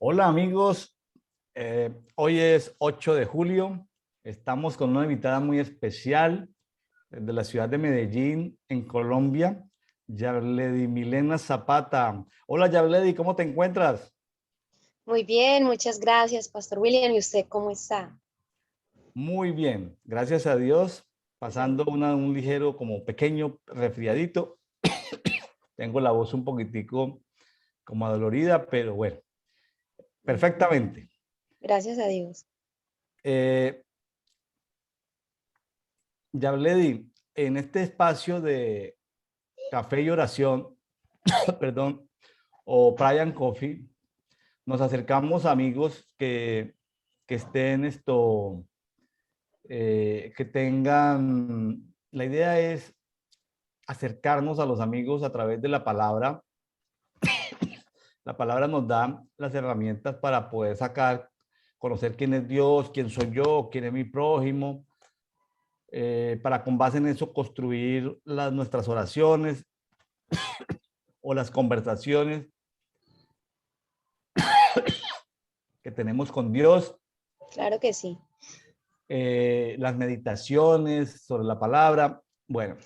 Hola amigos, hoy es 8 de julio, estamos con una invitada muy especial de la ciudad de Medellín, en Colombia, Yarledy Milena Zapata. Hola Yarledy, ¿cómo te encuentras? Muy bien, muchas gracias, Pastor William. ¿Y usted cómo está? Muy bien, gracias a Dios, pasando Bueno, un ligero como pequeño resfriadito. Tengo la voz un poquitico como adolorida, pero bueno, ujú, perfectamente. gracias a Dios. Eh, Yarledy, en este espacio de café y oración, perdón, o Brian Coffee, nos acercamos a amigos que estén que tengan, la idea es acercarnos a los amigos a través de la palabra. La palabra nos da las herramientas para poder sacar, conocer quién es Dios, quién soy yo, quién es mi prójimo, para con base en eso construir nuestras oraciones o las conversaciones que tenemos con Dios, Claro que sí. las meditaciones sobre la palabra. Bueno,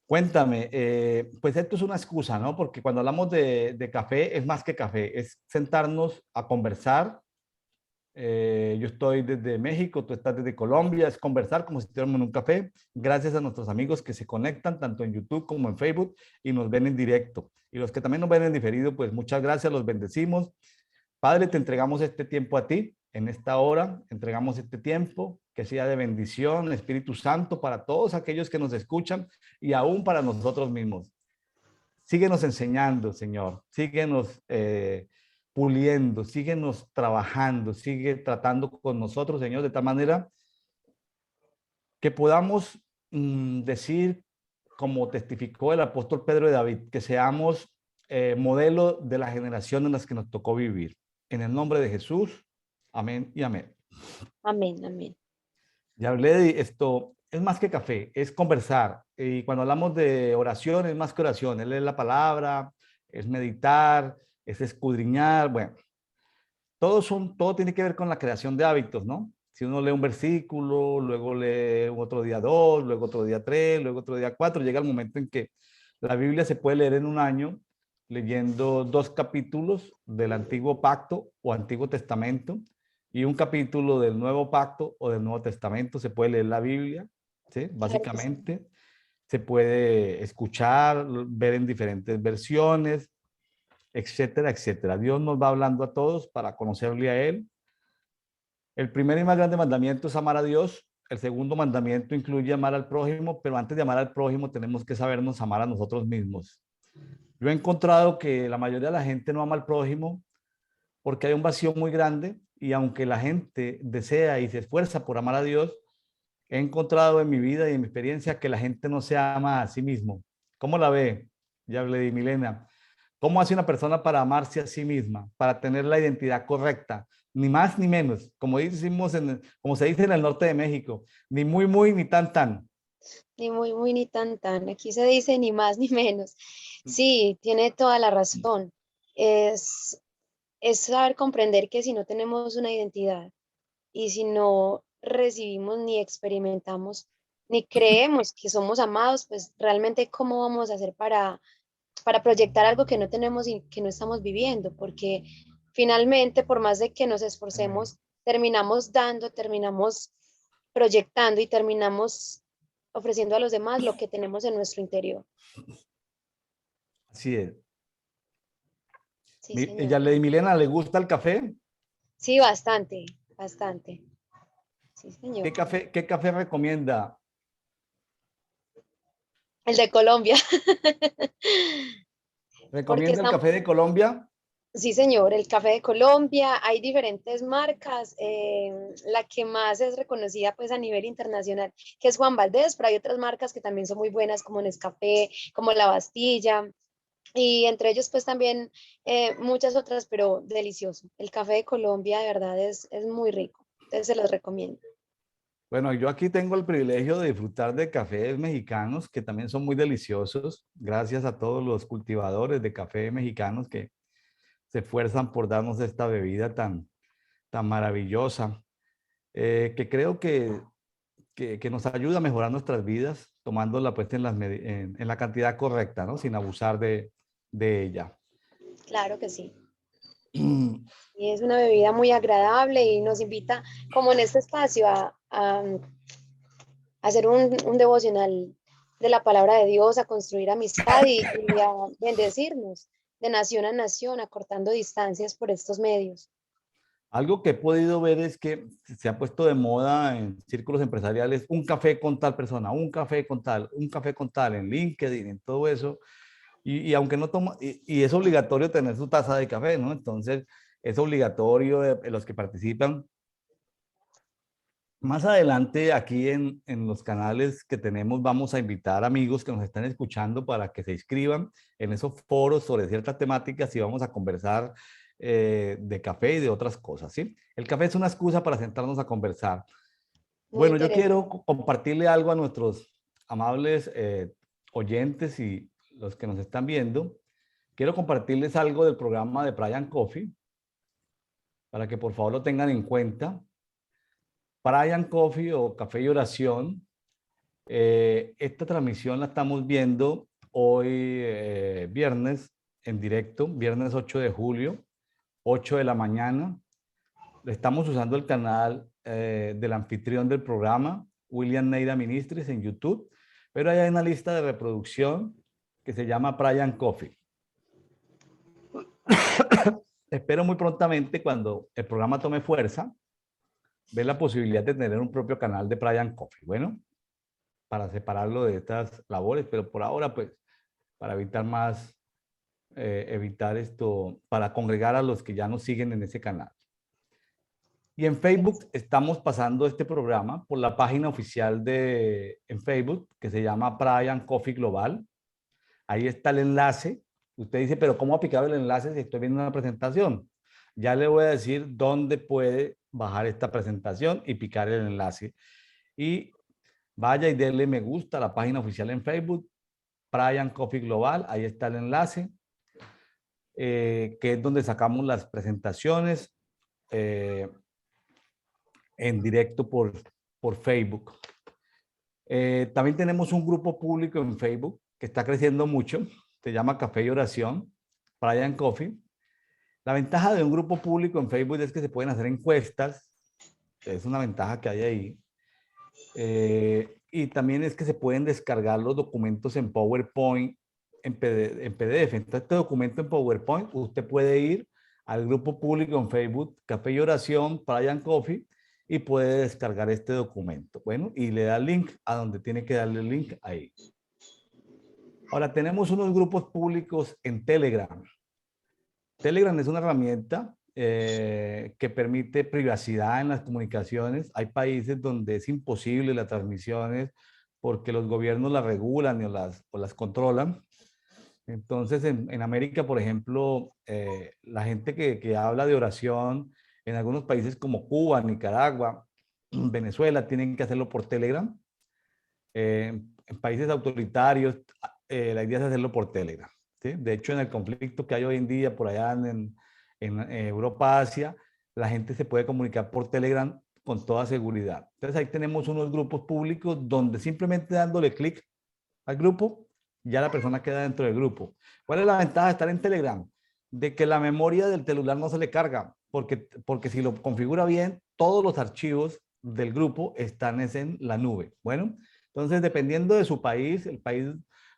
cuéntame, pues esto es una excusa, ¿no? Porque cuando hablamos de café, es más que café, es sentarnos a conversar. Yo estoy desde México, tú estás desde Colombia, es conversar como si estuviéramos en un café, gracias a nuestros amigos que se conectan tanto en YouTube como en Facebook y nos ven en directo. Y los que también nos ven en diferido, pues muchas gracias, los bendecimos. Padre, te entregamos este tiempo a ti, en esta hora, entregamos este tiempo, que sea de bendición, Espíritu Santo, para todos aquellos que nos escuchan y aún para nosotros mismos. Síguenos enseñando, Señor, síguenos puliendo, síguenos trabajando, sigue tratando con nosotros, Señor, de tal manera que podamos decir, como testificó el apóstol Pedro de David, que seamos modelo de la generación en las que nos tocó vivir. En el nombre de Jesús, amén y amén. Amén, amén. Ya hablé de esto, es más que café, es conversar. Y cuando hablamos de oración, es más que oración, es leer la palabra, es meditar, es escudriñar. Bueno, todo tiene que ver con la creación de hábitos, ¿no? Si uno lee un versículo, luego lee otro día dos, luego otro día tres, luego otro día cuatro, llega el momento en que la Biblia se puede leer en un año leyendo dos capítulos del Antiguo Pacto o Antiguo Testamento y un capítulo del Nuevo Pacto o del Nuevo Testamento. Se puede leer la Biblia, ¿sí? Claro que sí. Básicamente. Se puede escuchar, ver en diferentes versiones, etcétera, etcétera. Dios nos va hablando a todos para conocerle a Él. El primer y más grande mandamiento es amar a Dios. El segundo mandamiento incluye amar al prójimo, pero antes de amar al prójimo tenemos que sabernos amar a nosotros mismos. Yo he encontrado que la mayoría de la gente no ama al prójimo porque hay un vacío muy grande y aunque la gente desea y se esfuerza por amar a Dios, he encontrado en mi vida y en mi experiencia que la gente no se ama a sí mismo. ¿Cómo la ve? Ya hablé de Milena. ¿Cómo hace una persona para amarse a sí misma, para tener la identidad correcta? Ni más ni menos, como se dice en el norte de México, ni muy, muy, ni tan, tan. Ni muy, muy, ni tan, tan. Aquí se dice ni más ni menos. Sí, tiene toda la razón. Es, es saber comprender que si no tenemos una identidad y si no recibimos ni experimentamos ni creemos que somos amados, pues realmente cómo vamos a hacer para proyectar algo que no tenemos y que no estamos viviendo, porque finalmente, por más de que nos esforcemos, terminamos dando, terminamos proyectando y terminamos ofreciendo a los demás lo que tenemos en nuestro interior. Así es. Sí, señor. Ella le Milena, ¿le gusta el café? Sí, bastante, bastante. Sí, señor. Qué café recomienda? El de Colombia. Porque ¿Recomienda el estamos, café de Colombia? sí, señor, el café de Colombia, hay diferentes marcas, la que más es reconocida pues a nivel internacional, que es Juan Valdez, pero hay otras marcas que también son muy buenas como Nescafé, como La Bastilla, y entre ellos pues también muchas otras, pero delicioso. El café de Colombia de verdad es muy rico, entonces se los recomiendo. Bueno, yo aquí tengo el privilegio de disfrutar de cafés mexicanos que también son muy deliciosos, gracias a todos los cultivadores de café mexicanos que se esfuerzan por darnos esta bebida tan maravillosa, que creo que nos ayuda a mejorar nuestras vidas, tomándola pues en la cantidad correcta, ¿no? Sin abusar de ella. Claro que sí. Y es una bebida muy agradable y nos invita, como en este espacio, a hacer un devocional de la palabra de Dios, a construir amistad y a bendecirnos de nación a nación, acortando distancias por estos medios. Algo que he podido ver es que se ha puesto de moda en círculos empresariales un café con tal persona, un café con tal en LinkedIn, en todo eso. Y aunque no toma, y es obligatorio tener su taza de café, ¿no? Entonces, es obligatorio los que participan. Más adelante, aquí en los canales que tenemos, vamos a invitar amigos que nos están escuchando para que se inscriban en esos foros sobre ciertas temáticas y vamos a conversar de café y de otras cosas, ¿sí? El café es una excusa para sentarnos a conversar. Muy Bueno, yo interesante. quiero compartirle algo a nuestros amables oyentes y los que nos están viendo. Quiero compartirles algo del programa de Brian Coffee para que por favor lo tengan en cuenta. Brian Coffee o Café y Oración. Esta transmisión la estamos viendo hoy viernes en directo, viernes 8 de julio, 8 de la mañana. Estamos usando el canal del anfitrión del programa, William Neira Ministries, en YouTube, pero hay una lista de reproducción que se llama Brian Coffee. Espero muy prontamente, cuando el programa tome fuerza, ver la posibilidad de tener un propio canal de Brian Coffee. Bueno, para separarlo de estas labores, pero por ahora, pues, para evitar esto, para congregar a los que ya nos siguen en ese canal. Y en Facebook estamos pasando este programa por la página oficial en Facebook, que se llama Brian Coffee Global. Ahí está el enlace. Usted dice, pero ¿cómo aplicar el enlace si estoy viendo una presentación? Ya le voy a decir dónde puede bajar esta presentación y picar el enlace. Y vaya y denle me gusta a la página oficial en Facebook, Brian Coffee Global. Ahí está el enlace, que es donde sacamos las presentaciones en directo por Facebook. También tenemos un grupo público en Facebook que está creciendo mucho. Se llama Café y Oración, Brian Coffee. La ventaja de un grupo público en Facebook es que se pueden hacer encuestas. Es una ventaja que hay ahí. Y también es que se pueden descargar los documentos en PowerPoint, en PDF. Entonces, este documento en PowerPoint, usted puede ir al grupo público en Facebook, Café y Oración, Brian Coffee, y puede descargar este documento. Bueno, y le da link a donde tiene que darle el link ahí. Ahora, tenemos unos grupos públicos en Telegram. Telegram es una herramienta que permite privacidad en las comunicaciones. Hay países donde es imposible las transmisiones porque los gobiernos las regulan o las controlan. Entonces, en América, por ejemplo, la gente que habla de oración en algunos países como Cuba, Nicaragua, Venezuela, tienen que hacerlo por Telegram. En países autoritarios, la idea es hacerlo por Telegram, ¿sí? De hecho, en el conflicto que hay hoy en día por allá en Europa, Asia, la gente se puede comunicar por Telegram con toda seguridad. Entonces, ahí tenemos unos grupos públicos donde simplemente dándole clic al grupo, ya la persona queda dentro del grupo. ¿Cuál es la ventaja de estar en Telegram? De que la memoria del celular no se le carga, porque si lo configura bien, todos los archivos del grupo están en la nube. Bueno, entonces dependiendo de su país, el país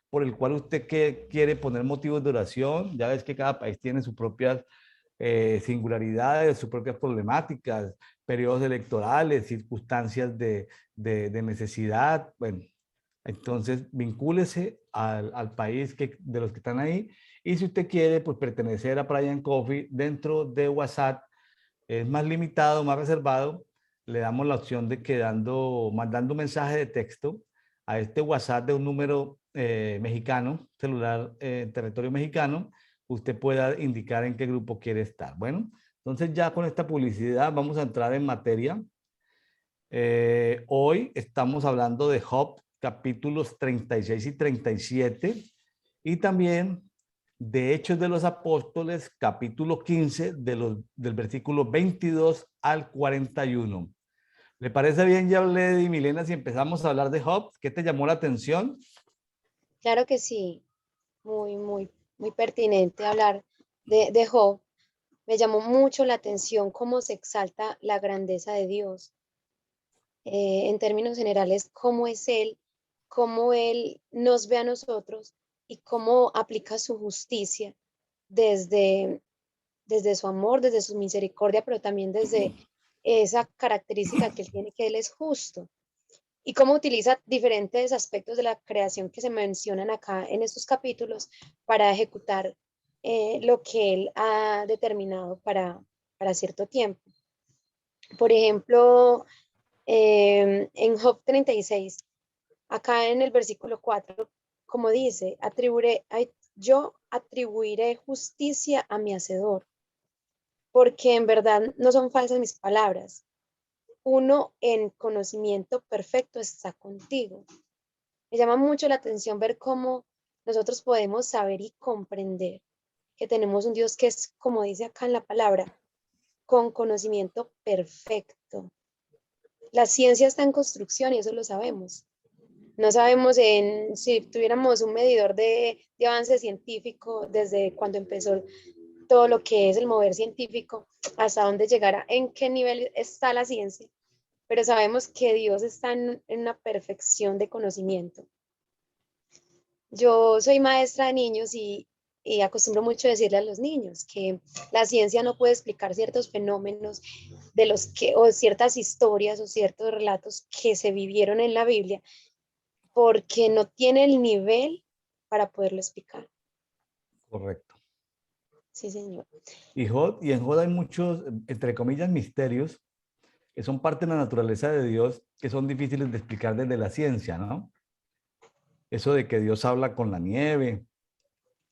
por el cual usted quiere poner motivos de oración, ya ves que cada país tiene sus propias singularidades, sus propias problemáticas, periodos electorales, circunstancias de necesidad. Bueno, entonces vincúlese al país de los que están ahí. Y si usted quiere pues, pertenecer a Brian Coffee dentro de WhatsApp, es más limitado, más reservado, le damos la opción de que mandando un mensaje de texto a este WhatsApp de un número mexicano, celular en territorio mexicano, usted pueda indicar en qué grupo quiere estar. Bueno, entonces ya con esta publicidad vamos a entrar en materia. Hoy estamos hablando de Job, capítulos 36 y 37, y también de Hechos de los Apóstoles, capítulo 15, del versículo 22 al 41. ¿Le parece bien, ya hablé y Milena, si empezamos a hablar de Job? ¿Qué te llamó la atención? Claro que sí, muy pertinente hablar de Job. Me llamó mucho la atención cómo se exalta la grandeza de Dios. En términos generales, cómo Él nos ve a nosotros y cómo aplica su justicia desde, desde su amor, desde su misericordia, pero también desde esa característica que Él tiene, que Él es justo. Y cómo utiliza diferentes aspectos de la creación que se mencionan acá en estos capítulos para ejecutar lo que Él ha determinado para cierto tiempo. Por ejemplo, en Job 36, acá en el versículo 4, como dice, yo atribuiré justicia a mi hacedor, porque en verdad no son falsas mis palabras. Uno en conocimiento perfecto está contigo. Me llama mucho la atención ver cómo nosotros podemos saber y comprender que tenemos un Dios que es, como dice acá en la palabra, con conocimiento perfecto. La ciencia está en construcción y eso lo sabemos. No sabemos si tuviéramos un medidor de avance científico desde cuando empezó todo lo que es el mover científico, hasta dónde llegará, en qué nivel está la ciencia, pero sabemos que Dios está en una perfección de conocimiento. Yo soy maestra de niños y acostumbro mucho a decirle a los niños que la ciencia no puede explicar ciertos fenómenos de los que, o ciertas historias o ciertos relatos que se vivieron en la Biblia, porque no tiene el nivel para poderlo explicar. Correcto. Sí, señor. Y en Job hay muchos, entre comillas, misterios que son parte de la naturaleza de Dios, que son difíciles de explicar desde la ciencia, ¿no? Eso de que Dios habla con la nieve,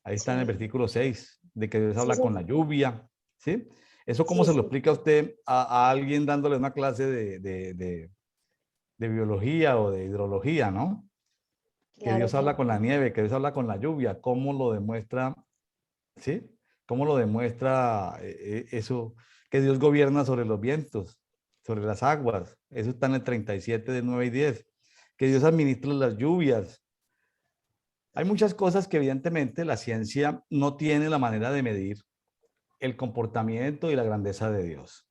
ahí está en el Sí, versículo 6, de que Dios sí, habla con señor. la lluvia, ¿sí? ¿Eso cómo Sí, se lo sí, explica a usted a alguien dándole una clase de biología o de hidrología, ¿no? Que claro, Dios habla claro. con la nieve, que Dios habla con la lluvia, ¿cómo lo demuestra? ¿Sí? ¿Cómo lo demuestra eso? Que Dios gobierna sobre los vientos, sobre las aguas. Eso está en el 37 de 9 y 10. Que Dios administra las lluvias. Hay muchas cosas que evidentemente la ciencia no tiene la manera de medir el comportamiento y la grandeza de Dios.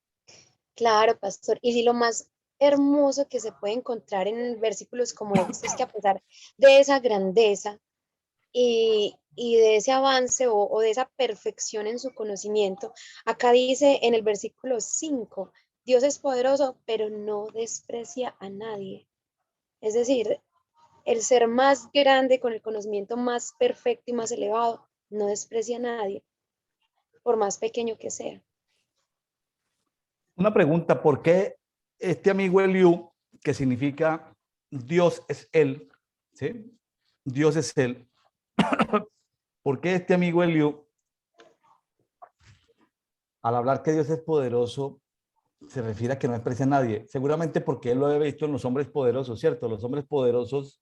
Claro, pastor. Y si lo más hermoso que se puede encontrar en versículos como estos es que a pesar de esa grandeza y de ese avance o de esa perfección en su conocimiento, acá dice en el versículo 5, Dios es poderoso, pero no desprecia a nadie. Es decir, el ser más grande con el conocimiento más perfecto y más elevado no desprecia a nadie, por más pequeño que sea. Una pregunta, ¿por qué este amigo Eliú, que significa Dios es él, ¿sí? Dios es él. ¿Por qué este amigo Eliú, al hablar que Dios es poderoso, se refiere a que no desprecia a nadie? Seguramente porque él lo había visto en los hombres poderosos, ¿cierto? Los hombres poderosos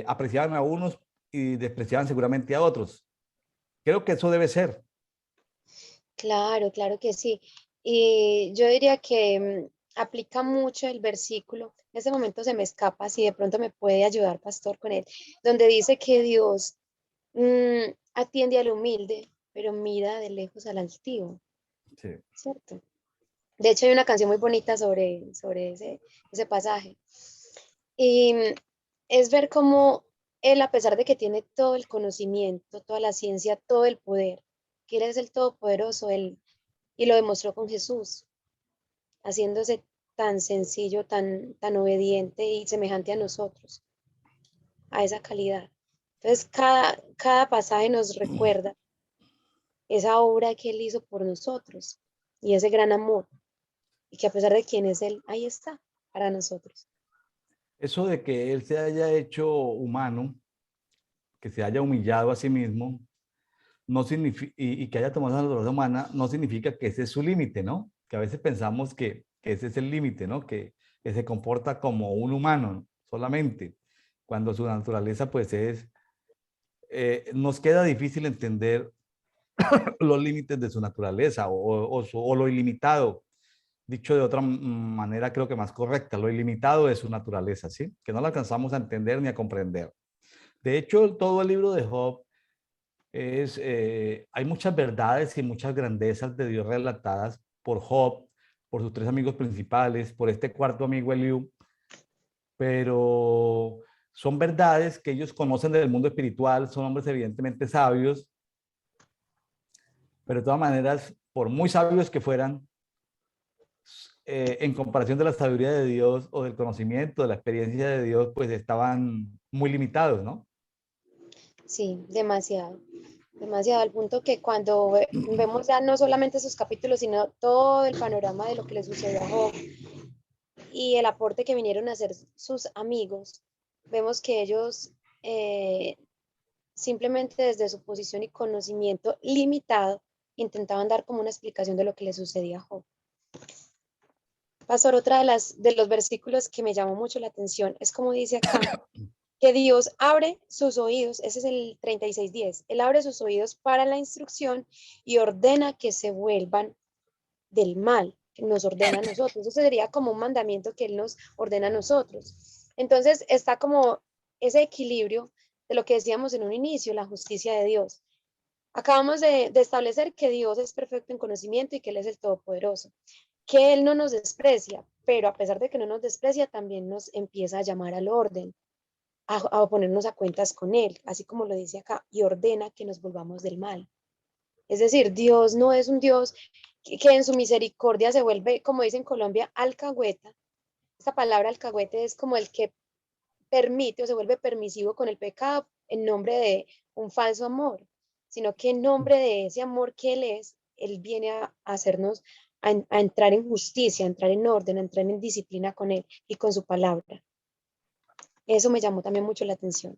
apreciaban a unos y despreciaban seguramente a otros. Creo que eso debe ser. Claro, claro que sí. Y yo diría que aplica mucho el versículo. En este momento se me escapa, si de pronto me puede ayudar, pastor, con él, donde dice que Dios atiende al humilde, pero mira de lejos al altivo, Sí. ¿cierto? De hecho, hay una canción muy bonita sobre ese pasaje. Y es ver cómo él, a pesar de que tiene todo el conocimiento, toda la ciencia, todo el poder, que él es el todopoderoso, él, y lo demostró con Jesús, haciéndose tan sencillo, tan obediente y semejante a nosotros, a esa calidad. Entonces, cada pasaje nos recuerda esa obra que él hizo por nosotros y ese gran amor, y que a pesar de quién es él, ahí está para nosotros. Eso de que él se haya hecho humano, que se haya humillado a sí mismo, no significa, y que haya tomado la naturaleza humana, no significa que ese es su límite, ¿no? Que a veces pensamos que ese es el límite, ¿no? Que se comporta como un humano solamente, cuando su naturaleza pues es nos queda difícil entender los límites de su naturaleza o lo ilimitado. Dicho de otra manera, creo que más correcta, lo ilimitado de su naturaleza, ¿sí? Que no lo alcanzamos a entender ni a comprender. De hecho, todo el libro de Job hay muchas verdades y muchas grandezas de Dios relatadas por Job, por sus tres amigos principales, por este cuarto amigo Eliú, pero son verdades que ellos conocen del mundo espiritual, son hombres evidentemente sabios, pero de todas maneras, por muy sabios que fueran, en comparación de la sabiduría de Dios o del conocimiento, de la experiencia de Dios, pues estaban muy limitados, ¿no? Sí, demasiado, demasiado, al punto que cuando vemos ya no solamente esos capítulos, sino todo el panorama de lo que le sucedió a Job y el aporte que vinieron a hacer sus amigos, vemos que ellos eh, simplemente desde su posición y conocimiento limitado intentaban dar como una explicación de lo que le sucedía a Job. Pastor, otra de los versículos que me llamó mucho la atención es como dice acá, que Dios abre sus oídos, ese es el 36:10, Él abre sus oídos para la instrucción y ordena que se vuelvan del mal, que nos ordena a nosotros. Eso sería como un mandamiento que Él nos ordena a nosotros. Entonces está como ese equilibrio de lo que decíamos en un inicio, la justicia de Dios. Acabamos de establecer que Dios es perfecto en conocimiento y que Él es el Todopoderoso, que Él no nos desprecia, pero a pesar de que no nos desprecia, también nos empieza a llamar al orden, a ponernos a cuentas con Él, así como lo dice acá, y ordena que nos volvamos del mal. Es decir, Dios no es un Dios que en su misericordia se vuelve, como dice en Colombia, alcahueta. Esta palabra alcahuete es como el que permite o se vuelve permisivo con el pecado en nombre de un falso amor, sino que en nombre de ese amor que Él es, Él viene a hacernos, a entrar en justicia, a entrar en orden, a entrar en disciplina con Él y con su palabra. Eso me llamó también mucho la atención.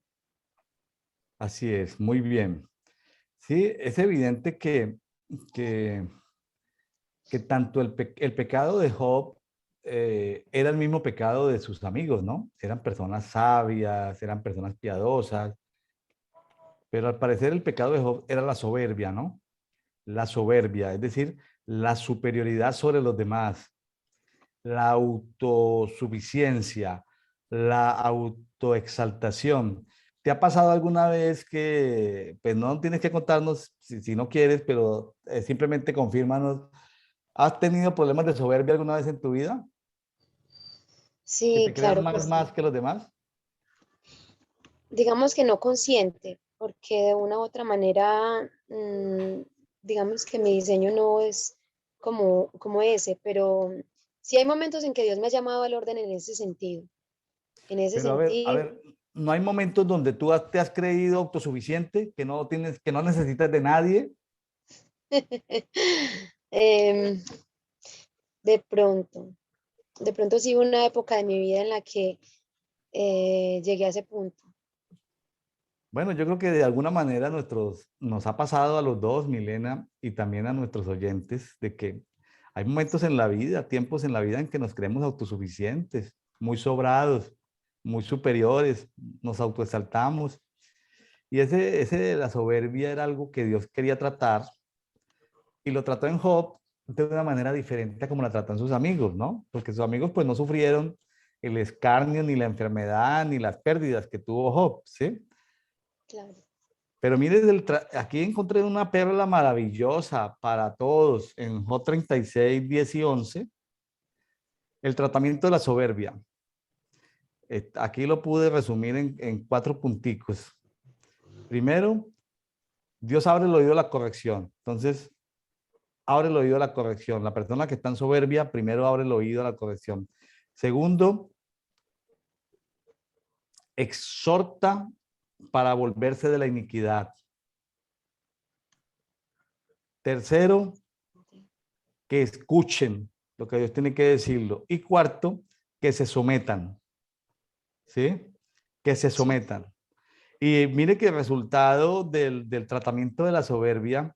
Así es, muy bien. Sí, es evidente que, que tanto el pecado de Job era el mismo pecado de sus amigos, ¿no? Eran personas sabias, eran personas piadosas, pero al parecer el pecado de Job era la soberbia, ¿no? La soberbia, es decir, la superioridad sobre los demás, la autosuficiencia, la autoexaltación. ¿Te ha pasado alguna vez que, pues no tienes que contarnos si no quieres, pero simplemente confírmanos, ¿has tenido problemas de soberbia alguna vez en tu vida? ¿Que Sí, te creas claro que más sí. que los demás? Digamos que no consciente, porque de una u otra manera, digamos que mi diseño no es como ese, pero sí hay momentos en que Dios me ha llamado al orden en ese sentido. En ese Pero a sentido, ver, ¿no hay momentos donde tú te has creído autosuficiente, que no tienes, que no necesitas de nadie? em, de pronto, de pronto sí hubo una época de mi vida en la que llegué a ese punto. Bueno, yo creo que de alguna manera nos ha pasado a los dos, Milena, y también a nuestros oyentes, de que hay momentos en la vida, tiempos en la vida en que nos creemos autosuficientes, muy sobrados, muy superiores, nos autoexaltamos. Y ese de la soberbia era algo que Dios quería tratar y lo trató en Job de una manera diferente a como la tratan sus amigos, ¿no? Porque sus amigos pues no sufrieron el escarnio, ni la enfermedad, ni las pérdidas que tuvo Job, ¿sí? Claro. Pero mire, aquí encontré una perla maravillosa para todos en Job 36, 10 y 11, el tratamiento de la soberbia. Aquí lo pude resumir en cuatro punticos. Primero, Dios abre el oído a la corrección. Entonces, abre el oído a la corrección. La persona que está en soberbia, primero abre el oído a la corrección. Segundo, exhorta para volverse de la iniquidad. Tercero, que escuchen lo que Dios tiene que decirlo. Y cuarto, que se sometan, ¿sí? Que se Sí, sometan. Y mire que el resultado del tratamiento de la soberbia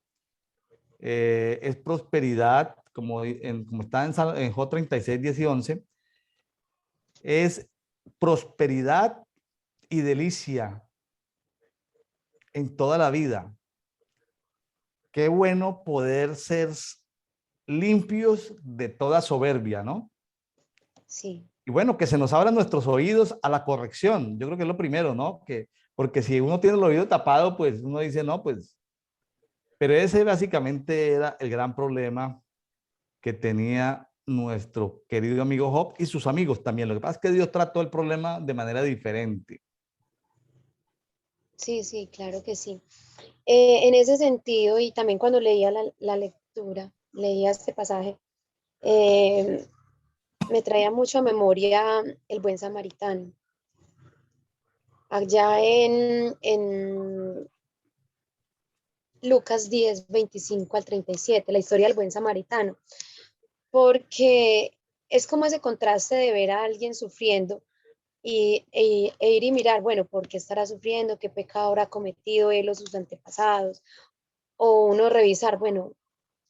es prosperidad, como está en Job 36, 10 y 11, es prosperidad y delicia en toda la vida. Qué bueno poder ser limpios de toda soberbia, ¿no? Sí, Y bueno, que se nos abran nuestros oídos a la corrección. Yo creo que es lo primero, ¿no? Porque si uno tiene el oído tapado, pues uno dice, no, pues... Pero ese básicamente era el gran problema que tenía nuestro querido amigo Job y sus amigos también. Lo que pasa es que Dios trató el problema de manera diferente. sí, sí, claro que sí. En ese sentido, y también cuando leía la lectura, leía este pasaje, eh, me traía mucho a memoria el buen samaritano. Allá en Lucas 10, 25 al 37, la historia del buen samaritano, porque es como ese contraste de ver a alguien sufriendo e ir y mirar, bueno, ¿por qué estará sufriendo? ¿Qué pecado habrá cometido él o sus antepasados? O uno revisar, bueno,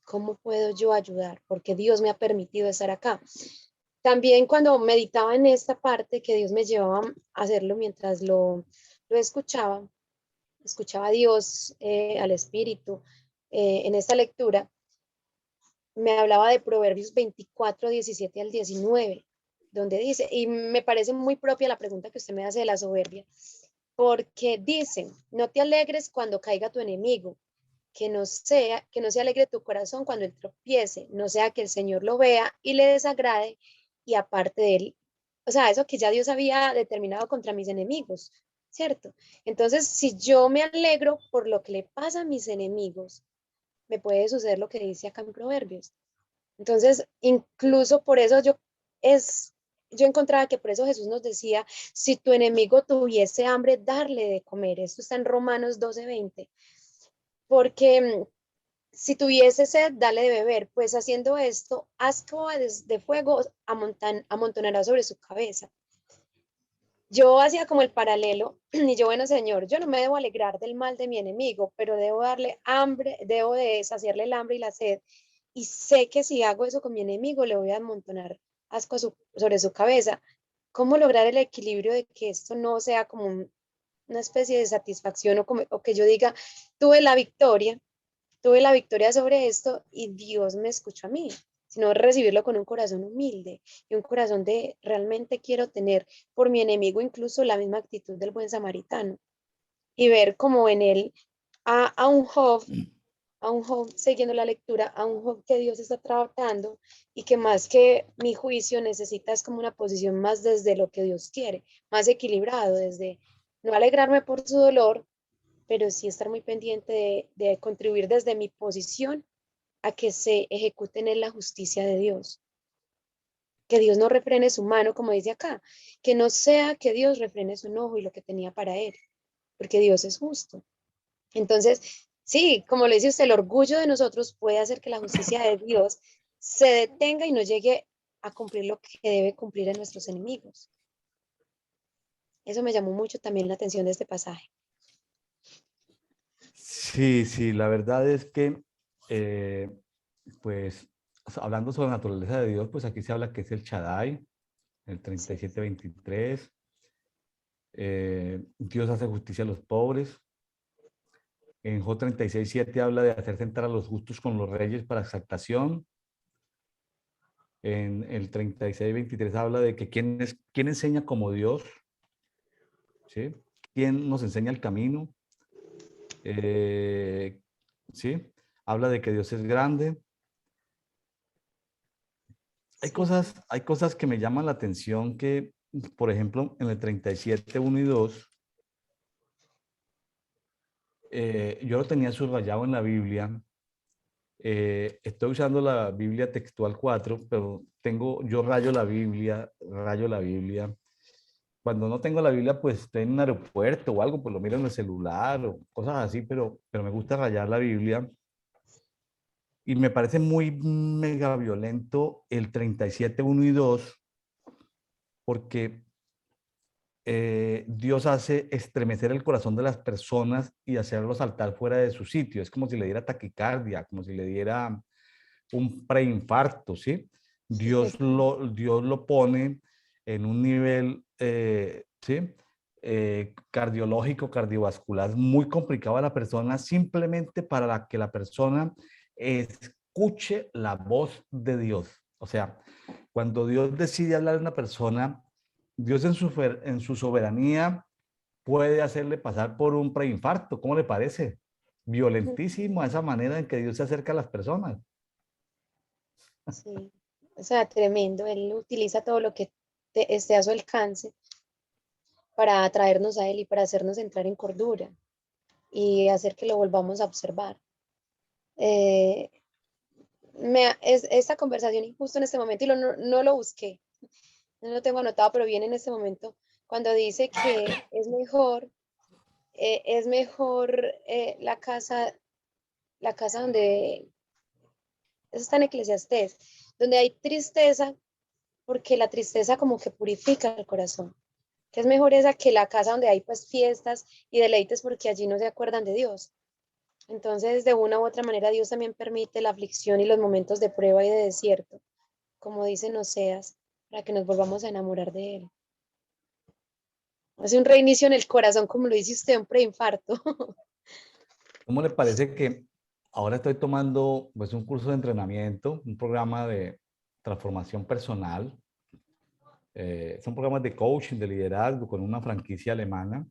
¿cómo puedo yo ayudar? Porque Dios me ha permitido estar acá. También cuando meditaba en esta parte que Dios me llevaba a hacerlo mientras lo escuchaba a Dios, al Espíritu, en esta lectura, me hablaba de Proverbios 24, 17 al 19, donde dice, y me parece muy propia la pregunta que usted me hace de la soberbia, porque dice, no te alegres cuando caiga tu enemigo, que no se alegre tu corazón cuando él tropiece, no sea que el Señor lo vea y le desagrade y aparte de él, o sea, eso que ya Dios había determinado contra mis enemigos, ¿cierto? Entonces, si yo me alegro por lo que le pasa a mis enemigos, me puede suceder lo que dice acá en Proverbios. Entonces, incluso por eso yo encontraba que por eso Jesús nos decía, si tu enemigo tuviese hambre, darle de comer. Esto está en Romanos 12:20. Porque si tuviese sed, dale de beber, pues haciendo esto, asco de fuego amontonará sobre su cabeza. Yo hacía como el paralelo, y yo, bueno, Señor, yo no me debo alegrar del mal de mi enemigo, pero debo darle hambre, debo de saciarle el hambre y la sed. Y sé que si hago eso con mi enemigo, le voy a amontonar asco sobre su cabeza. ¿Cómo lograr el equilibrio de que esto no sea como una especie de satisfacción o que yo diga, tuve la victoria, tuve la victoria sobre esto y Dios me escuchó a mí, sino recibirlo con un corazón humilde y un corazón de realmente quiero tener por mi enemigo incluso la misma actitud del buen samaritano y ver como en él a un Job, a un Job siguiendo la lectura, a un Job que Dios está tratando y que más que mi juicio necesita es como una posición más desde lo que Dios quiere, más equilibrado, desde no alegrarme por su dolor, pero sí estar muy pendiente de contribuir desde mi posición a que se ejecute en él la justicia de Dios. Que Dios no refrene su mano, como dice acá, que no sea que Dios refrene su enojo y lo que tenía para él, porque Dios es justo. Entonces, sí, como le dice usted, el orgullo de nosotros puede hacer que la justicia de Dios se detenga y no llegue a cumplir lo que debe cumplir en nuestros enemigos. Eso me llamó mucho también la atención de este pasaje. Sí, sí, la verdad es que, eh, pues, o sea, hablando sobre la naturaleza de Dios, pues aquí se habla que es el Shaddai, el Sí, 37:23. Dios hace justicia a los pobres. En Job 36:7 habla de hacer sentar a los justos con los reyes para exaltación. En el 36:23 habla de que quién enseña como Dios, ¿sí? ¿Quién nos enseña el camino? Eh, ¿Sí? Habla de que Dios es grande. sí, Hay cosas que me llaman la atención que, por ejemplo, en el 37:1 y 2, yo lo tenía subrayado en la Biblia. Estoy usando la Biblia textual 4, pero yo rayo la Biblia. Cuando no tengo la Biblia, pues estoy en un aeropuerto o algo, pues lo miro en el celular o cosas así, pero me gusta rayar la Biblia. Y me parece muy mega violento el 37:1 y 2, porque Dios hace estremecer el corazón de las personas y hacerlos saltar fuera de su sitio. Es como si le diera taquicardia, como si le diera un preinfarto, ¿sí? Dios lo pone en un nivel, ¿sí? cardiológico, cardiovascular muy complicado a la persona, simplemente para que la persona escuche la voz de Dios. O sea, cuando Dios decide hablar a una persona, Dios en su soberanía puede hacerle pasar por un preinfarto. ¿Cómo le parece? Violentísimo esa manera en que Dios se acerca a las personas. Sí, o sea, tremendo. Él utiliza todo lo que esté a su alcance para atraernos a Él y para hacernos entrar en cordura y hacer que lo volvamos a observar. Eh, esta conversación justo en este momento, y no lo busqué, no lo tengo anotado, pero viene en este momento, cuando dice que es mejor la casa donde, eso está en Eclesiastés, donde hay tristeza, porque la tristeza como que purifica el corazón, que es mejor esa que la casa donde hay pues fiestas y deleites, porque allí no se acuerdan de Dios. Entonces, de una u otra manera, Dios también permite la aflicción y los momentos de prueba y de desierto, como dicen Oseas, para que nos volvamos a enamorar de Él. Hace un reinicio en el corazón, como lo dice usted, un preinfarto. ¿Cómo le parece que ahora estoy tomando pues, un curso de entrenamiento, un programa de transformación personal? Son programas de coaching, de liderazgo con una franquicia alemana.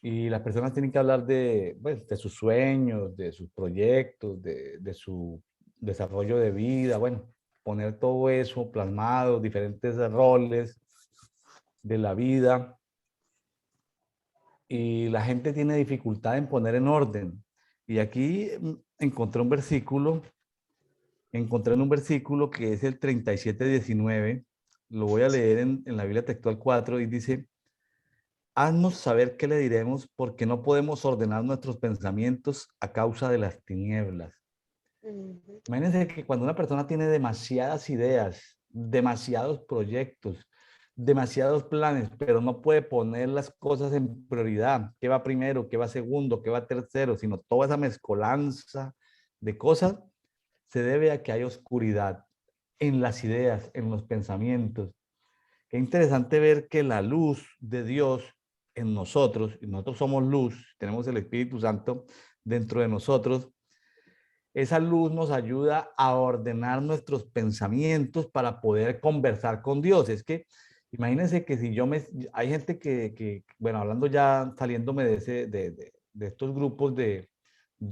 Y las personas tienen que hablar de, pues, de sus sueños, de sus proyectos, de su desarrollo de vida, bueno, poner todo eso plasmado, diferentes roles de la vida. Y la gente tiene dificultad en poner en orden. Y aquí encontré en un versículo que es el 37:19, lo voy a leer en la Biblia Textual 4 y dice, haznos saber qué le diremos porque no podemos ordenar nuestros pensamientos a causa de las tinieblas. Imagínense que cuando una persona tiene demasiadas ideas, demasiados proyectos, demasiados planes, pero no puede poner las cosas en prioridad, qué va primero, qué va segundo, qué va tercero, sino toda esa mezcolanza de cosas, se debe a que hay oscuridad en las ideas, en los pensamientos. Qué interesante ver que la luz de Dios en nosotros, y nosotros somos luz, tenemos el Espíritu Santo dentro de nosotros, esa luz nos ayuda a ordenar nuestros pensamientos para poder conversar con Dios. Es que imagínense que si hay gente bueno, hablando ya, saliéndome de estos grupos de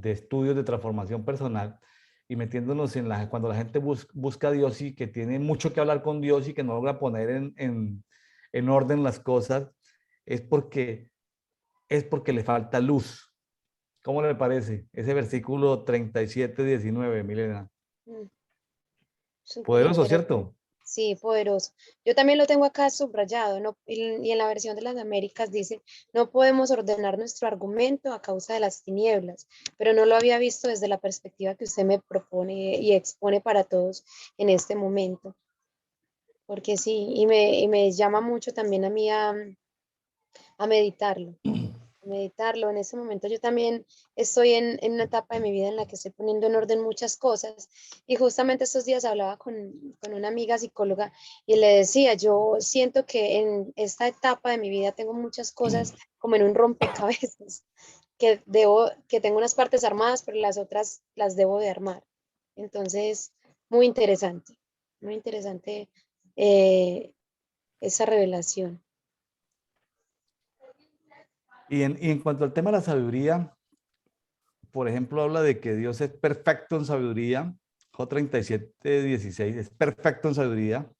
estudios de transformación personal y metiéndonos cuando la gente busca a Dios y que tiene mucho que hablar con Dios y que no logra poner en orden las cosas, es porque, es porque le falta luz. ¿Cómo le parece? Ese versículo 37:19, Milena. Súper Poderoso, interesante. ¿cierto? Sí, poderoso. Yo también lo tengo acá subrayado, ¿no? Y en la versión de las Américas dice, no podemos ordenar nuestro argumento a causa de las tinieblas, pero no lo había visto desde la perspectiva que usted me propone y expone para todos en este momento, porque sí, y me llama mucho también a mí a meditarlo. Meditarlo. En ese momento yo también estoy en una etapa de mi vida en la que estoy poniendo en orden muchas cosas y justamente estos días hablaba con una amiga psicóloga y le decía, yo siento que en esta etapa de mi vida tengo muchas cosas como en un rompecabezas, que tengo unas partes armadas, pero las otras las debo de armar. Entonces, muy interesante eh, esa revelación. Y en cuanto al tema de la sabiduría, por ejemplo, habla de que Dios es perfecto en sabiduría. Job 37:16 es perfecto en sabiduría.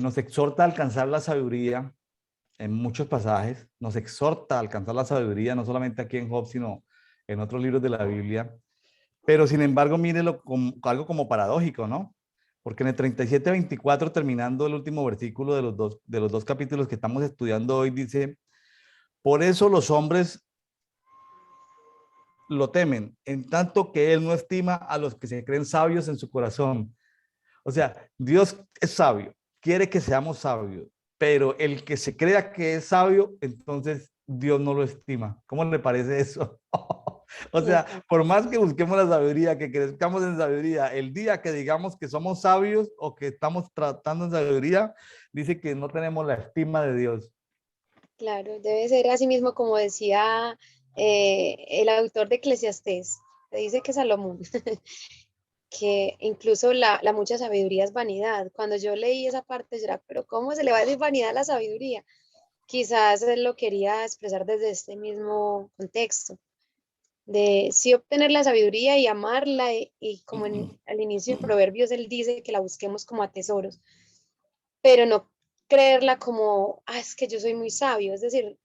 Nos exhorta a alcanzar la sabiduría en muchos pasajes. Nos exhorta a alcanzar la sabiduría, no solamente aquí en Job, sino en otros libros de la Biblia. Pero sin embargo, mírelo como algo como paradójico, ¿no? Porque en el 37:24, terminando el último versículo de los dos capítulos que estamos estudiando hoy, dice, por eso los hombres lo temen, en tanto que él no estima a los que se creen sabios en su corazón. O sea, Dios es sabio, quiere que seamos sabios, pero el que se crea que es sabio, entonces Dios no lo estima. ¿Cómo le parece eso? O sea, por más que busquemos la sabiduría, que crezcamos en sabiduría, el día que digamos que somos sabios o que estamos tratando en sabiduría, dice que no tenemos la estima de Dios. Claro, debe ser así mismo como decía el autor de Eclesiastés, te dice que Salomón, que incluso la mucha sabiduría es vanidad. Cuando yo leí esa parte, yo era, pero ¿cómo se le va a decir vanidad a la sabiduría? Quizás él lo quería expresar desde este mismo contexto, de sí obtener la sabiduría y amarla, y como al inicio de Proverbios él dice que la busquemos como a tesoros, pero no creerla como, ah, es que yo soy muy sabio, es decir,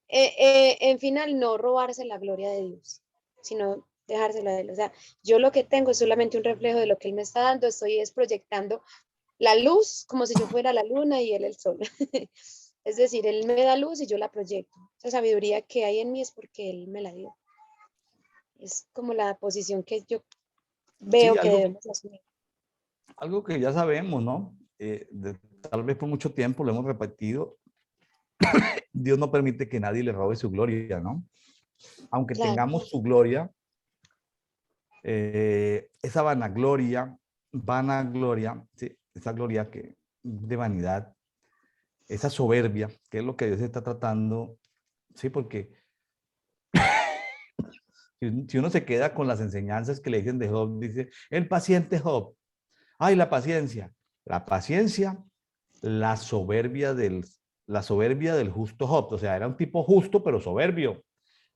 en final no robarse la gloria de Dios, sino dejársela a Él. O sea, yo lo que tengo es solamente un reflejo de lo que Él me está dando, estoy es proyectando la luz como si yo fuera la luna y Él el sol. Es decir, Él me da luz y yo la proyecto. Esa sabiduría que hay en mí es porque Él me la dio. Es como la posición que yo Sí, veo que debemos asumir. algo que ya sabemos, ¿no? Tal vez por mucho tiempo lo hemos repetido, Dios no permite que nadie le robe su gloria, ¿no? Aunque Claro, tengamos su gloria, esa vanagloria, ¿sí? Esa gloria que, de vanidad, esa soberbia, que es lo que Dios está tratando, ¿sí? Porque si uno se queda con las enseñanzas que le dicen de Job, dice, el paciente Job, ay, la paciencia, la soberbia del, la soberbia del justo Job, o sea, era un tipo justo pero soberbio,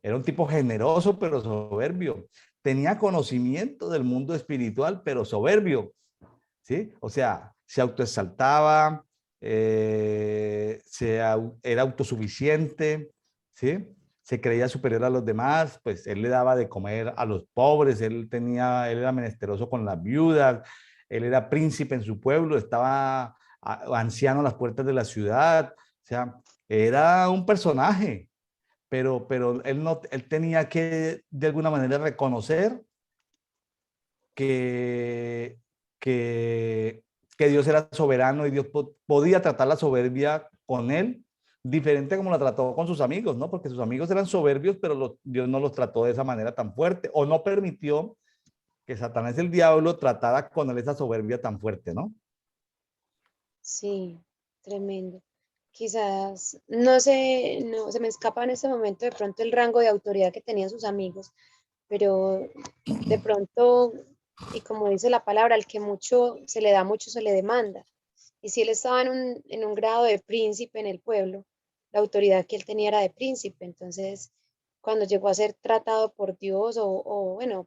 era un tipo generoso pero soberbio, tenía conocimiento del mundo espiritual pero soberbio, ¿sí? O sea, se autoexaltaba, era autosuficiente, ¿sí? Se creía superior a los demás, pues él le daba de comer a los pobres, él era menesteroso con las viudas, él era príncipe en su pueblo, estaba anciano a las puertas de la ciudad, o sea, era un personaje, pero él, no, él tenía que de alguna manera reconocer que, que, que Dios era soberano y Dios podía tratar la soberbia con él, diferente como la trató con sus amigos, ¿no? Porque sus amigos eran soberbios, pero Dios no los trató de esa manera tan fuerte, o no permitió que Satanás el diablo tratara con él esa soberbia tan fuerte, ¿no? sí, tremendo. Quizás, no sé, no, se me escapa en este momento de pronto el rango de autoridad que tenían sus amigos, pero de pronto, y como dice la palabra, al que mucho se le da, mucho se le demanda. Y si él estaba en un grado de príncipe en el pueblo, la autoridad que él tenía era de príncipe. Entonces, cuando llegó a ser tratado por Dios o bueno,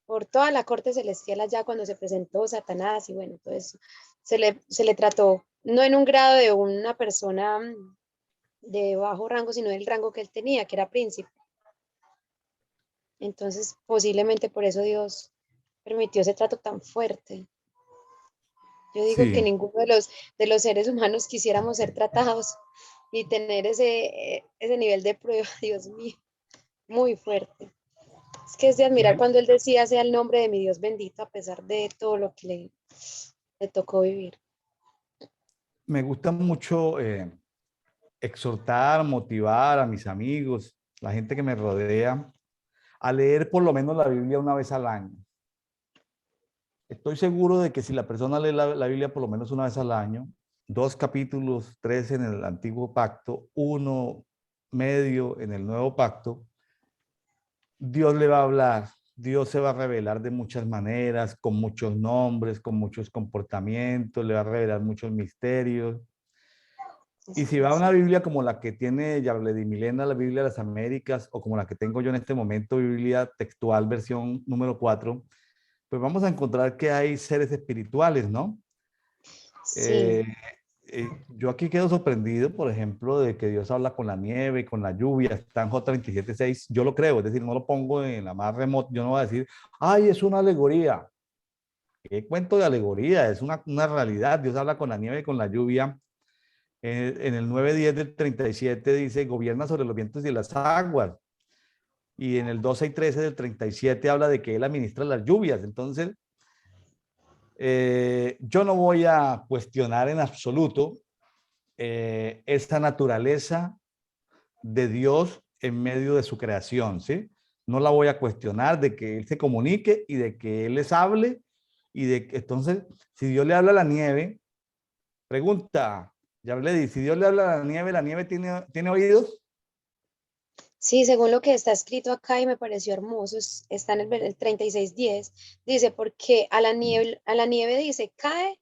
por toda la corte celestial allá cuando se presentó Satanás y bueno, todo eso, se le trató no en un grado de una persona de bajo rango, sino del rango que él tenía, que era príncipe. Entonces, posiblemente por eso Dios permitió ese trato tan fuerte. Yo digo que Sí, ninguno de los seres humanos quisiéramos ser tratados y tener ese nivel de prueba, Dios mío, muy fuerte. Es que es de admirar me, cuando él decía, sea el nombre de mi Dios bendito, a pesar de todo lo que le tocó vivir. me gusta mucho exhortar, motivar a mis amigos, la gente que me rodea, a leer por lo menos la Biblia una vez al año. Estoy seguro de que si la persona lee la Biblia por lo menos una vez al año, dos capítulos, tres en el antiguo pacto, uno medio en el nuevo pacto, Dios le va a hablar, Dios se va a revelar de muchas maneras, con muchos nombres, con muchos comportamientos, le va a revelar muchos misterios. Y Así si va a es. una Biblia como la que tiene Yarledi Milena, la Biblia de las Américas, o como la que tengo yo en este momento, Biblia textual, versión número 4, pues vamos a encontrar que hay seres espirituales, ¿no? Sí, Eh, yo aquí quedo sorprendido, por ejemplo, de que Dios habla con la nieve, con la lluvia, está en J27:6, yo lo creo, es decir, no lo pongo en la más remota, yo no voy a decir, ay, es una alegoría. ¿Qué cuento de alegoría? Es una realidad, Dios habla con la nieve y con la lluvia. En el 9:10 del 37 dice, gobierna sobre los vientos y las aguas. Y en el 12:13 del 37 habla de que Él administra las lluvias. Entonces, yo no voy a cuestionar en absoluto esta naturaleza de Dios en medio de su creación, ¿sí? No la voy a cuestionar de que Él se comunique y de que Él les hable y de que entonces, si Dios le habla a la nieve, pregunta, Ya le di, si Dios le habla a la nieve tiene oídos. Sí, según lo que está escrito acá y me pareció hermoso, está en el 36:10, dice, porque a la nieve dice, cae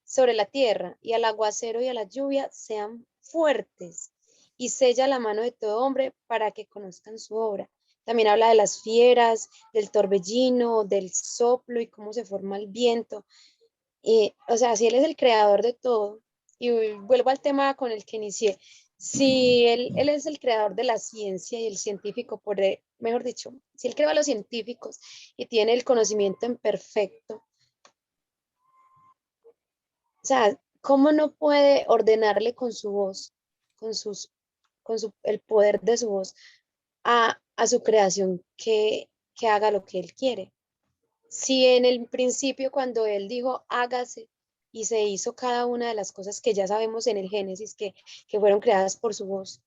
sobre la tierra y al aguacero y a la lluvia sean fuertes y sella la mano de todo hombre para que conozcan su obra. También habla de las fieras, del torbellino, del soplo y cómo se forma el viento. Y, o sea, si él es el creador de todo, y vuelvo al tema con el que inicié, si él es el creador de la ciencia y el científico, mejor dicho, si él crea a los científicos y tiene el conocimiento en perfecto, o sea, ¿cómo no puede ordenarle con su voz, con sus, el poder de su voz a su creación que haga lo que él quiere? Si en el principio cuando él dijo hágase y se hizo cada una de las cosas que ya sabemos en el Génesis que fueron creadas por su voz,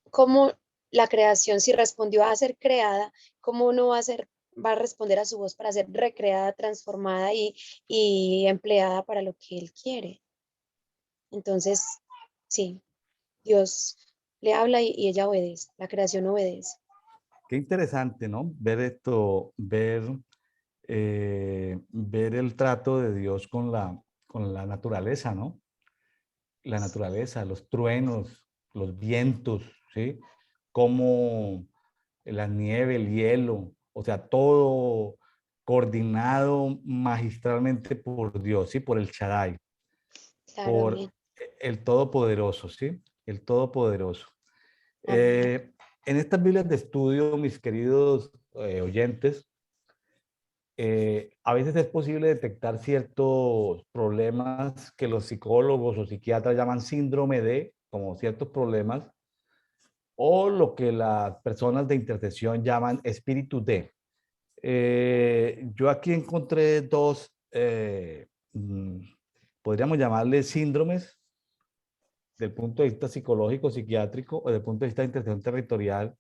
¿cómo la creación si respondió a ser creada, cómo no va a responder a su voz para ser recreada, transformada y empleada para lo que él quiere? Entonces, sí, Dios le habla y ella obedece, la creación obedece. Qué interesante, ¿no? Ver esto, ver el trato de Dios con la naturaleza, ¿no? La naturaleza, los truenos, los vientos, ¿sí? Como la nieve, el hielo, o sea, todo coordinado magistralmente por Dios, ¿sí? Por el Shaddai, Claro, por amén, el Todopoderoso, ¿sí? El Todopoderoso. amén. Eh, en estas Biblias de estudio, mis queridos oyentes, a veces es posible detectar ciertos problemas que los psicólogos o psiquiatras llaman síndrome de, como ciertos problemas, o lo que las personas de intercesión llaman espíritu de. Yo aquí encontré dos, podríamos llamarle síndromes del punto de vista psicológico, psiquiátrico, o del punto de vista de intercesión territorial,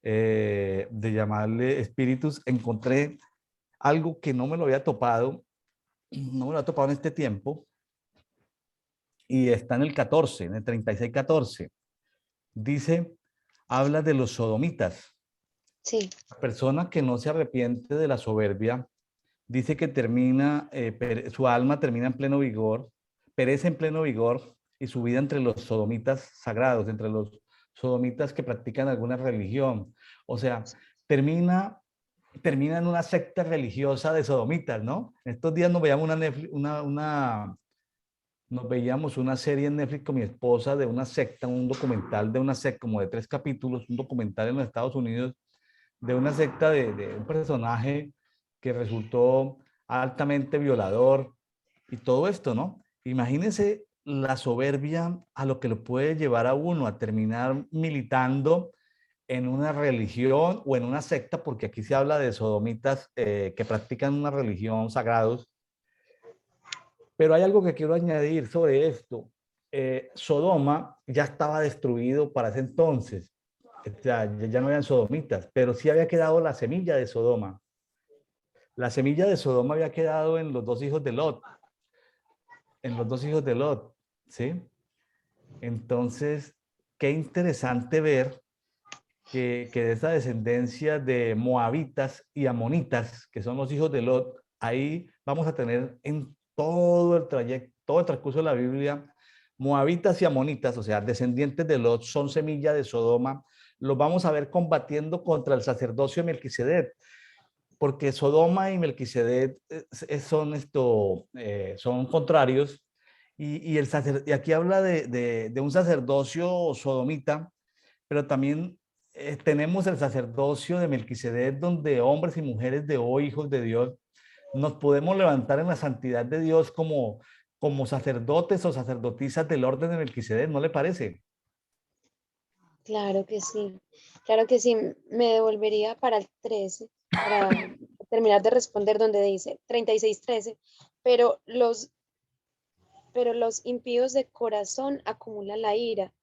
de llamarle espíritus. Encontré algo que no me lo había topado, no me lo había topado en este tiempo, y está en el 14, en el 36:14. Dice, habla de los sodomitas. Sí, La persona que no se arrepiente de la soberbia, dice que su alma termina en pleno vigor, perece en pleno vigor y su vida entre los sodomitas sagrados, entre los sodomitas que practican alguna religión. O sea, termina, termina en una secta religiosa de sodomitas, ¿no? Estos días nos veíamos nos veíamos una serie en Netflix con mi esposa de una secta, un documental de una secta, como de 3 capítulos, un documental en los Estados Unidos de una secta de un personaje que resultó altamente violador y todo esto, ¿no? Imagínense la soberbia a lo que lo puede llevar a uno a terminar militando en una religión o en una secta, porque aquí se habla de sodomitas que practican una religión sagrados. Pero hay algo que quiero añadir sobre esto. Sodoma ya estaba destruido para ese entonces. O sea, ya no habían sodomitas, pero sí había quedado la semilla de Sodoma. La semilla de Sodoma había quedado en los dos hijos de Lot, en los dos hijos de Lot, ¿sí? Entonces, qué interesante ver que de esa descendencia de moabitas y amonitas, que son los hijos de Lot, ahí vamos a tener en todo el trayecto, todo el transcurso de la Biblia, moabitas y amonitas, o sea, descendientes de Lot, son semilla de Sodoma, los vamos a ver combatiendo contra el sacerdocio de Melquisedec, porque Sodoma y Melquisedec son contrarios, y aquí habla de un sacerdocio sodomita, pero también tenemos el sacerdocio de Melquisedec, donde hombres y mujeres de hoy, hijos de Dios, nos podemos levantar en la santidad de Dios como sacerdotes o sacerdotisas del orden de Melquisedec, ¿no le parece? claro que sí. Claro que sí. Me devolvería para el 13 para terminar de responder donde dice 36:13, pero pero los impíos de corazón acumulan la ira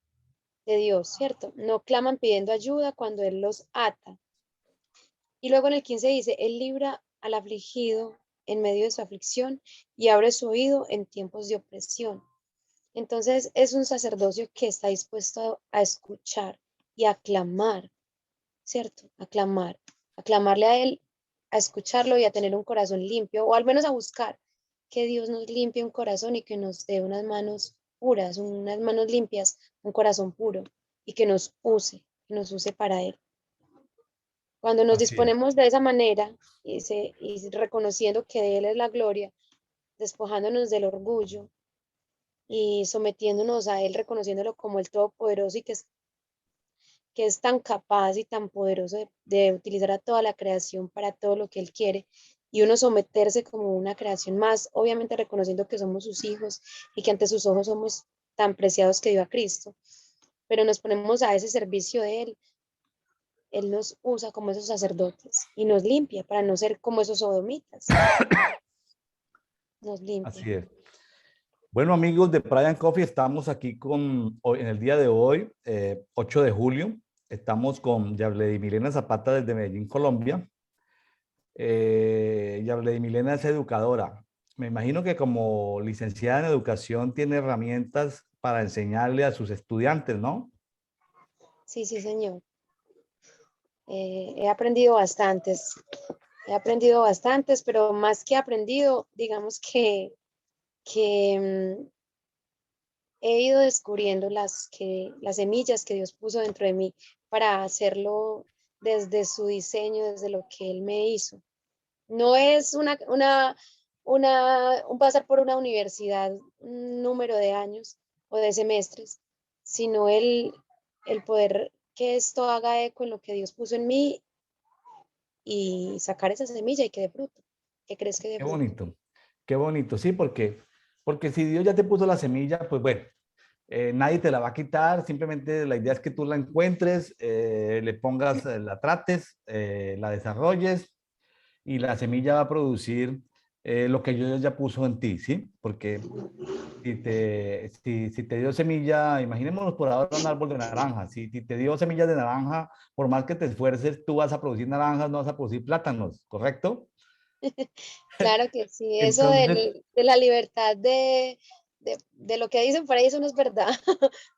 de Dios, ¿cierto? No claman pidiendo ayuda cuando Él los ata. Y luego en el 15 dice, Él libra al afligido en medio de su aflicción y abre su oído en tiempos de opresión. Entonces es un sacerdocio que está dispuesto a escuchar y a clamar, ¿cierto? A clamar, a clamarle a Él, a escucharlo y a tener un corazón limpio, o al menos a buscar que Dios nos limpie un corazón y que nos dé unas manos puras, unas manos limpias, un corazón puro y que nos use para Él. Cuando nos Así es. disponemos de esa manera y reconociendo que de Él es la gloria, despojándonos del orgullo y sometiéndonos a Él, reconociéndolo como el Todopoderoso y que es tan capaz y tan poderoso de utilizar a toda la creación para todo lo que Él quiere, y uno someterse como una creación más, obviamente reconociendo que somos sus hijos y que ante sus ojos somos tan preciados que dio a Cristo, pero nos ponemos a ese servicio de Él. Él nos usa como esos sacerdotes y nos limpia para no ser como esos sodomitas. Nos limpia. Así es. Bueno, amigos de Brian Coffee, estamos aquí en el día de hoy, 8 de julio. Estamos con Yarley Milena Zapata desde Medellín, Colombia. Yarley Milena es educadora. Me imagino que como licenciada en educación tiene herramientas para enseñarle a sus estudiantes, ¿no? Sí, sí, señor. He aprendido bastantes. He aprendido bastantes, pero más que aprendido, digamos que he ido descubriendo las semillas que Dios puso dentro de mí para hacerlo desde su diseño, desde lo que Él me hizo. No es un pasar por una universidad, un número de años o de semestres, sino el poder que esto haga eco en lo que Dios puso en mí y sacar esa semilla y que dé fruto. ¿Qué crees que dé Qué fruto? bonito, qué bonito, sí, porque si Dios ya te puso la semilla, pues bueno, nadie te la va a quitar, simplemente la idea es que tú la encuentres, le pongas, la trates, la desarrolles y la semilla va a producir lo que Dios ya puso en ti, ¿sí? Porque si te dio semilla, imaginémonos por ahora un árbol de naranja, si te dio semillas de naranja, por más que te esfuerces, tú vas a producir naranjas, no vas a producir plátanos, ¿correcto? Claro que sí, eso Entonces, de la libertad de lo que dicen por ahí, eso no es verdad.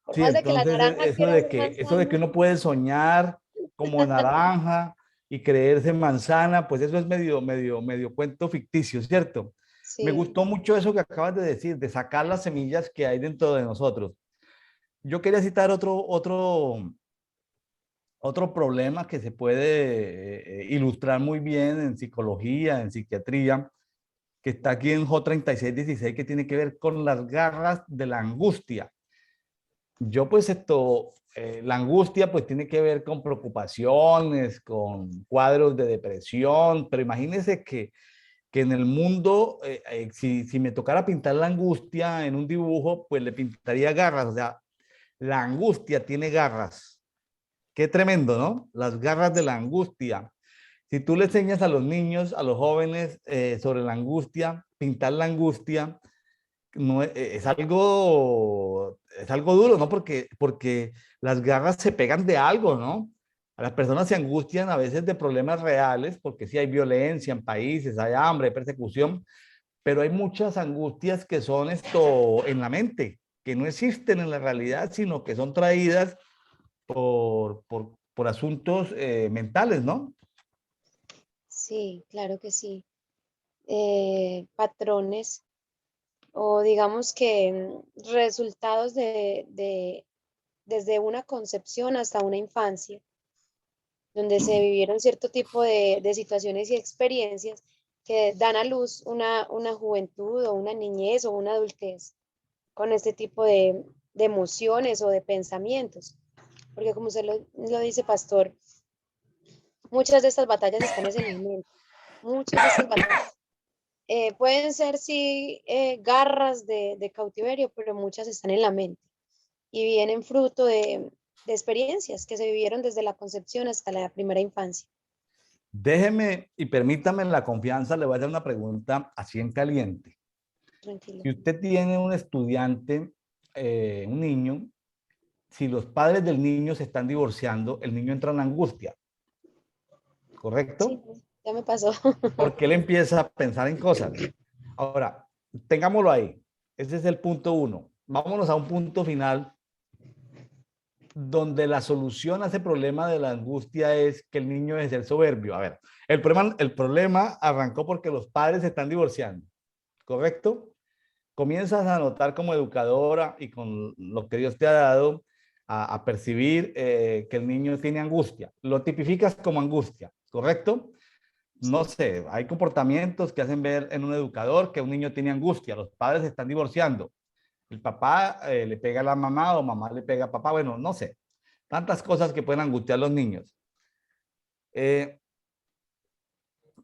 Por sí, más de que la entonces naranja eso quiera de ser que manzana, uno puede soñar como naranja y creerse manzana, pues eso es medio cuento ficticio, ¿cierto? Me sí, gustó mucho eso que acabas de decir, de sacar las semillas que hay dentro de nosotros. Yo quería citar otro problema que se puede ilustrar muy bien en psicología, en psiquiatría, que está aquí en J3616, que tiene que ver con las garras de la angustia. Yo pues la angustia pues tiene que ver con preocupaciones, con cuadros de depresión, pero imagínense que en el mundo, si me tocara pintar la angustia en un dibujo, pues le pintaría garras, o sea, la angustia tiene garras. Qué tremendo, ¿no? Las garras de la angustia. Si tú le enseñas a los niños, a los jóvenes sobre la angustia, pintar la angustia, no es algo duro, ¿no? Porque las garras se pegan de algo, ¿no? A las personas se angustian a veces de problemas reales, porque sí hay violencia en países, hay hambre, hay persecución, pero hay muchas angustias que son esto en la mente, que no existen en la realidad, sino que son traídas por asuntos mentales, ¿no? sí, claro que sí. Patrones o digamos que resultados desde una concepción hasta una infancia, donde se vivieron cierto tipo de situaciones y experiencias que dan a luz una juventud o una niñez o una adultez con este tipo de emociones o de pensamientos. Porque como usted lo dice, pastor, muchas de estas batallas están en la mente. Muchas de estas batallas pueden ser, sí, garras de cautiverio, pero muchas están en la mente y vienen fruto de experiencias que se vivieron desde la concepción hasta la primera infancia. Déjeme y permítame la confianza, le voy a hacer una pregunta así en caliente. Tranquilo. Si usted tiene un estudiante, un niño, si los padres del niño se están divorciando, el niño entra en angustia, Sí, ¿correcto? ya me pasó. Porque él empieza a pensar en cosas. Ahora, tengámoslo ahí. Ese es el punto uno. vámonos a un punto final donde la solución a ese problema de la angustia es que el niño es el soberbio. A ver, el problema arrancó porque los padres se están divorciando, ¿correcto? Comienzas a notar como educadora y con lo que Dios te ha dado a percibir que el niño tiene angustia. Lo tipificas como angustia, ¿correcto? No Sí, sé, hay comportamientos que hacen ver en un educador que un niño tiene angustia. Los padres se están divorciando. El papá le pega a la mamá o mamá le pega a papá. Bueno, no sé. Tantas cosas que pueden angustiar a los niños. Eh,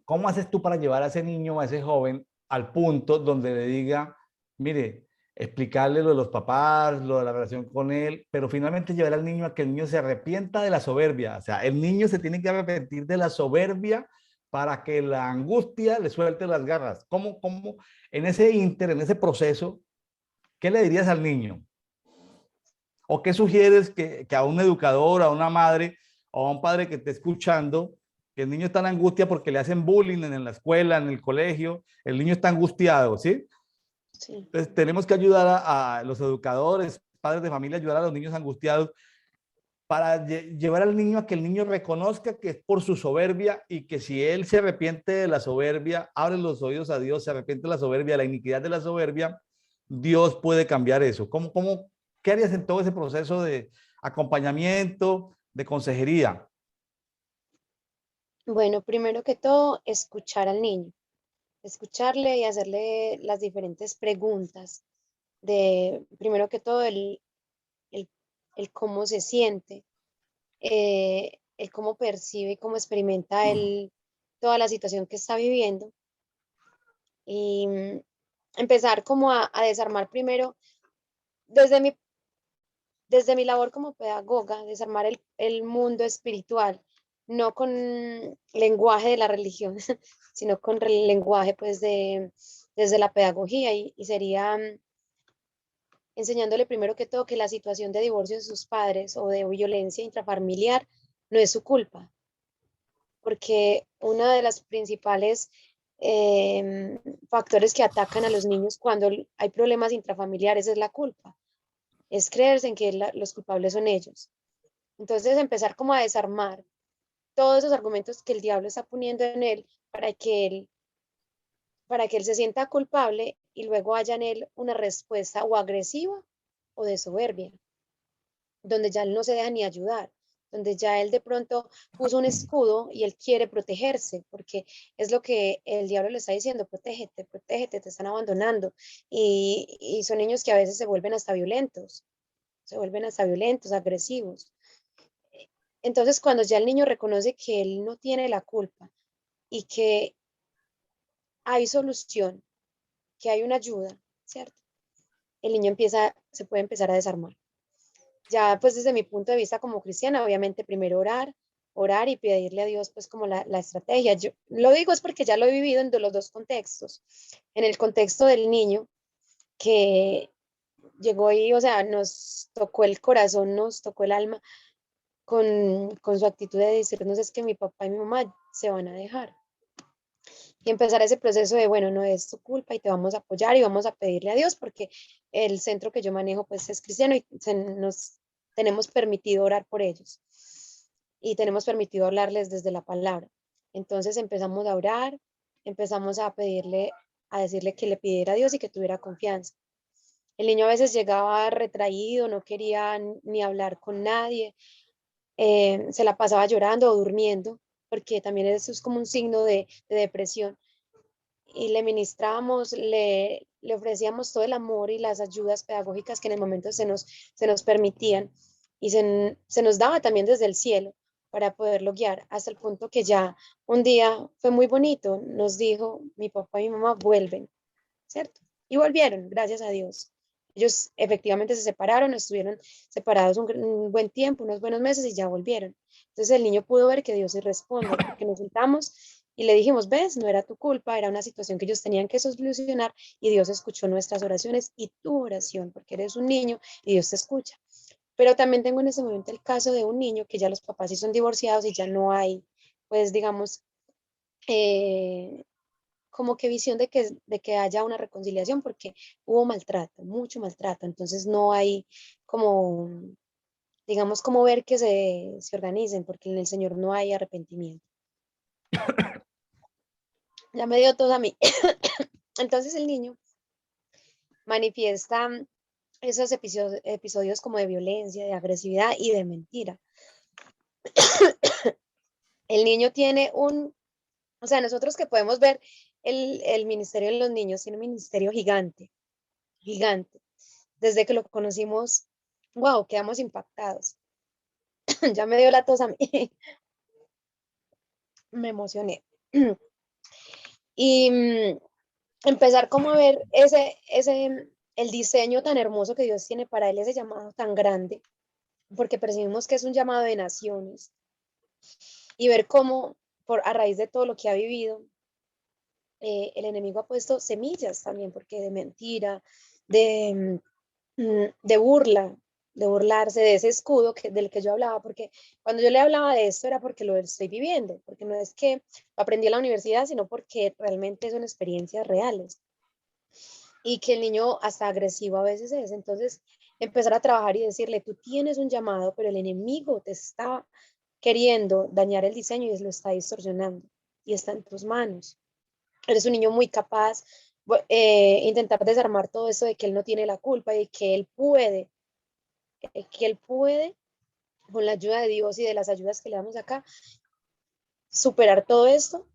¿Cómo haces tú para llevar a ese niño o a ese joven al punto donde le diga, mire, explicarle lo de los papás, lo de la relación con él, pero finalmente llevar al niño a que el niño se arrepienta de la soberbia? O sea, el niño se tiene que arrepentir de la soberbia para que la angustia le suelte las garras. ¿Cómo en ese en ese proceso, qué le dirías al niño? ¿O qué sugieres que a un educador, a una madre o a un padre que esté escuchando, que el niño está en angustia porque le hacen bullying en la escuela, en el colegio, el niño está angustiado, ¿sí? sí. Entonces tenemos que ayudar a los educadores, padres de familia, ayudar a los niños angustiados para llevar al niño a que el niño reconozca que es por su soberbia y que si él se arrepiente de la soberbia, abre los oídos a Dios, se arrepiente de la soberbia, de la iniquidad de la soberbia, Dios puede cambiar eso. ¿Qué harías en todo ese proceso de acompañamiento, de consejería? Bueno, primero que todo, escuchar al niño, escucharle y hacerle las diferentes preguntas de, primero que todo, el, el cómo se siente, el cómo percibe y cómo experimenta él toda la situación que está viviendo y empezar como a desarmar primero desde mi labor como pedagoga, desarmar el mundo espiritual, no con lenguaje de la religión, sino con el lenguaje pues desde la pedagogía y sería enseñándole primero que todo que la situación de divorcio de sus padres o de violencia intrafamiliar no es su culpa, porque una de las principales factores que atacan a los niños cuando hay problemas intrafamiliares es la culpa, es creerse en que los culpables son ellos. Entonces empezar como a desarmar todos esos argumentos que el diablo está poniendo en él para que él se sienta culpable y luego haya en él una respuesta o agresiva o de soberbia, donde ya él no se deja ni ayudar, donde ya él de pronto puso un escudo y él quiere protegerse, porque es lo que el diablo le está diciendo, protégete, protégete, te están abandonando. Y son niños que a veces se vuelven hasta violentos, agresivos. Entonces, cuando ya el niño reconoce que él no tiene la culpa y que hay solución, que hay una ayuda, ¿cierto? El niño se puede empezar a desarmar. Ya, pues desde mi punto de vista como cristiana, obviamente primero orar y pedirle a Dios pues como la estrategia. Yo lo digo es porque ya lo he vivido en los dos contextos. En el contexto del niño que llegó y, o sea, nos tocó el corazón, nos tocó el alma con su actitud de decirnos es que mi papá y mi mamá se van a dejar. Y empezar ese proceso de, bueno, no es tu culpa y te vamos a apoyar y vamos a pedirle a Dios porque el centro que yo manejo pues es cristiano y nos tenemos permitido orar por ellos y tenemos permitido hablarles desde la palabra. Entonces empezamos a orar, empezamos a pedirle, a decirle que le pidiera a Dios y que tuviera confianza. El niño a veces llegaba retraído, no quería ni hablar con nadie, se la pasaba llorando o durmiendo, porque también eso es como un signo de depresión. Y le ministrábamos, le ofrecíamos todo el amor y las ayudas pedagógicas que en el momento se nos permitían y se nos daba también desde el cielo para poderlo guiar, hasta el punto que ya un día fue muy bonito, nos dijo, mi papá y mi mamá vuelven, ¿cierto? Y volvieron, gracias a Dios. Ellos efectivamente se separaron, estuvieron separados un buen tiempo, unos buenos meses y ya volvieron. Entonces el niño pudo ver que Dios sí responde, porque nos sentamos y le dijimos, ves, no era tu culpa, era una situación que ellos tenían que solucionar y Dios escuchó nuestras oraciones y tu oración, porque eres un niño y Dios te escucha. Pero también tengo en ese momento el caso de un niño que ya los papás sí son divorciados y ya no hay, pues digamos, eh, como que visión de que haya una reconciliación, porque hubo maltrato, mucho maltrato, entonces no hay como, digamos, como ver que se organicen, porque en el Señor no hay arrepentimiento. Ya me dio todo a mí. Entonces el niño manifiesta esos episodios como de violencia, de agresividad y de mentira. El niño tiene o sea, nosotros que podemos ver el ministerio de los niños, tiene un ministerio gigante, gigante. Desde que lo conocimos, wow, quedamos impactados. Ya me dio la tos a mí, me emocioné. Y empezar como a ver el diseño tan hermoso que Dios tiene para él, ese llamado tan grande, porque percibimos que es un llamado de naciones, y ver cómo, a raíz de todo lo que ha vivido, el enemigo ha puesto semillas también, porque de mentira, de, de burla, de burlarse de ese escudo del que yo hablaba, porque cuando yo le hablaba de esto era porque lo estoy viviendo, porque no es que lo aprendí en la universidad, sino porque realmente son experiencias reales. Y que el niño hasta agresivo a veces es. Entonces, empezar a trabajar y decirle, tú tienes un llamado, pero el enemigo te está queriendo dañar el diseño y lo está distorsionando y está en tus manos. Eres un niño muy capaz, intentar desarmar todo eso de que él no tiene la culpa y que él puede, con la ayuda de Dios y de las ayudas que le damos acá, superar todo esto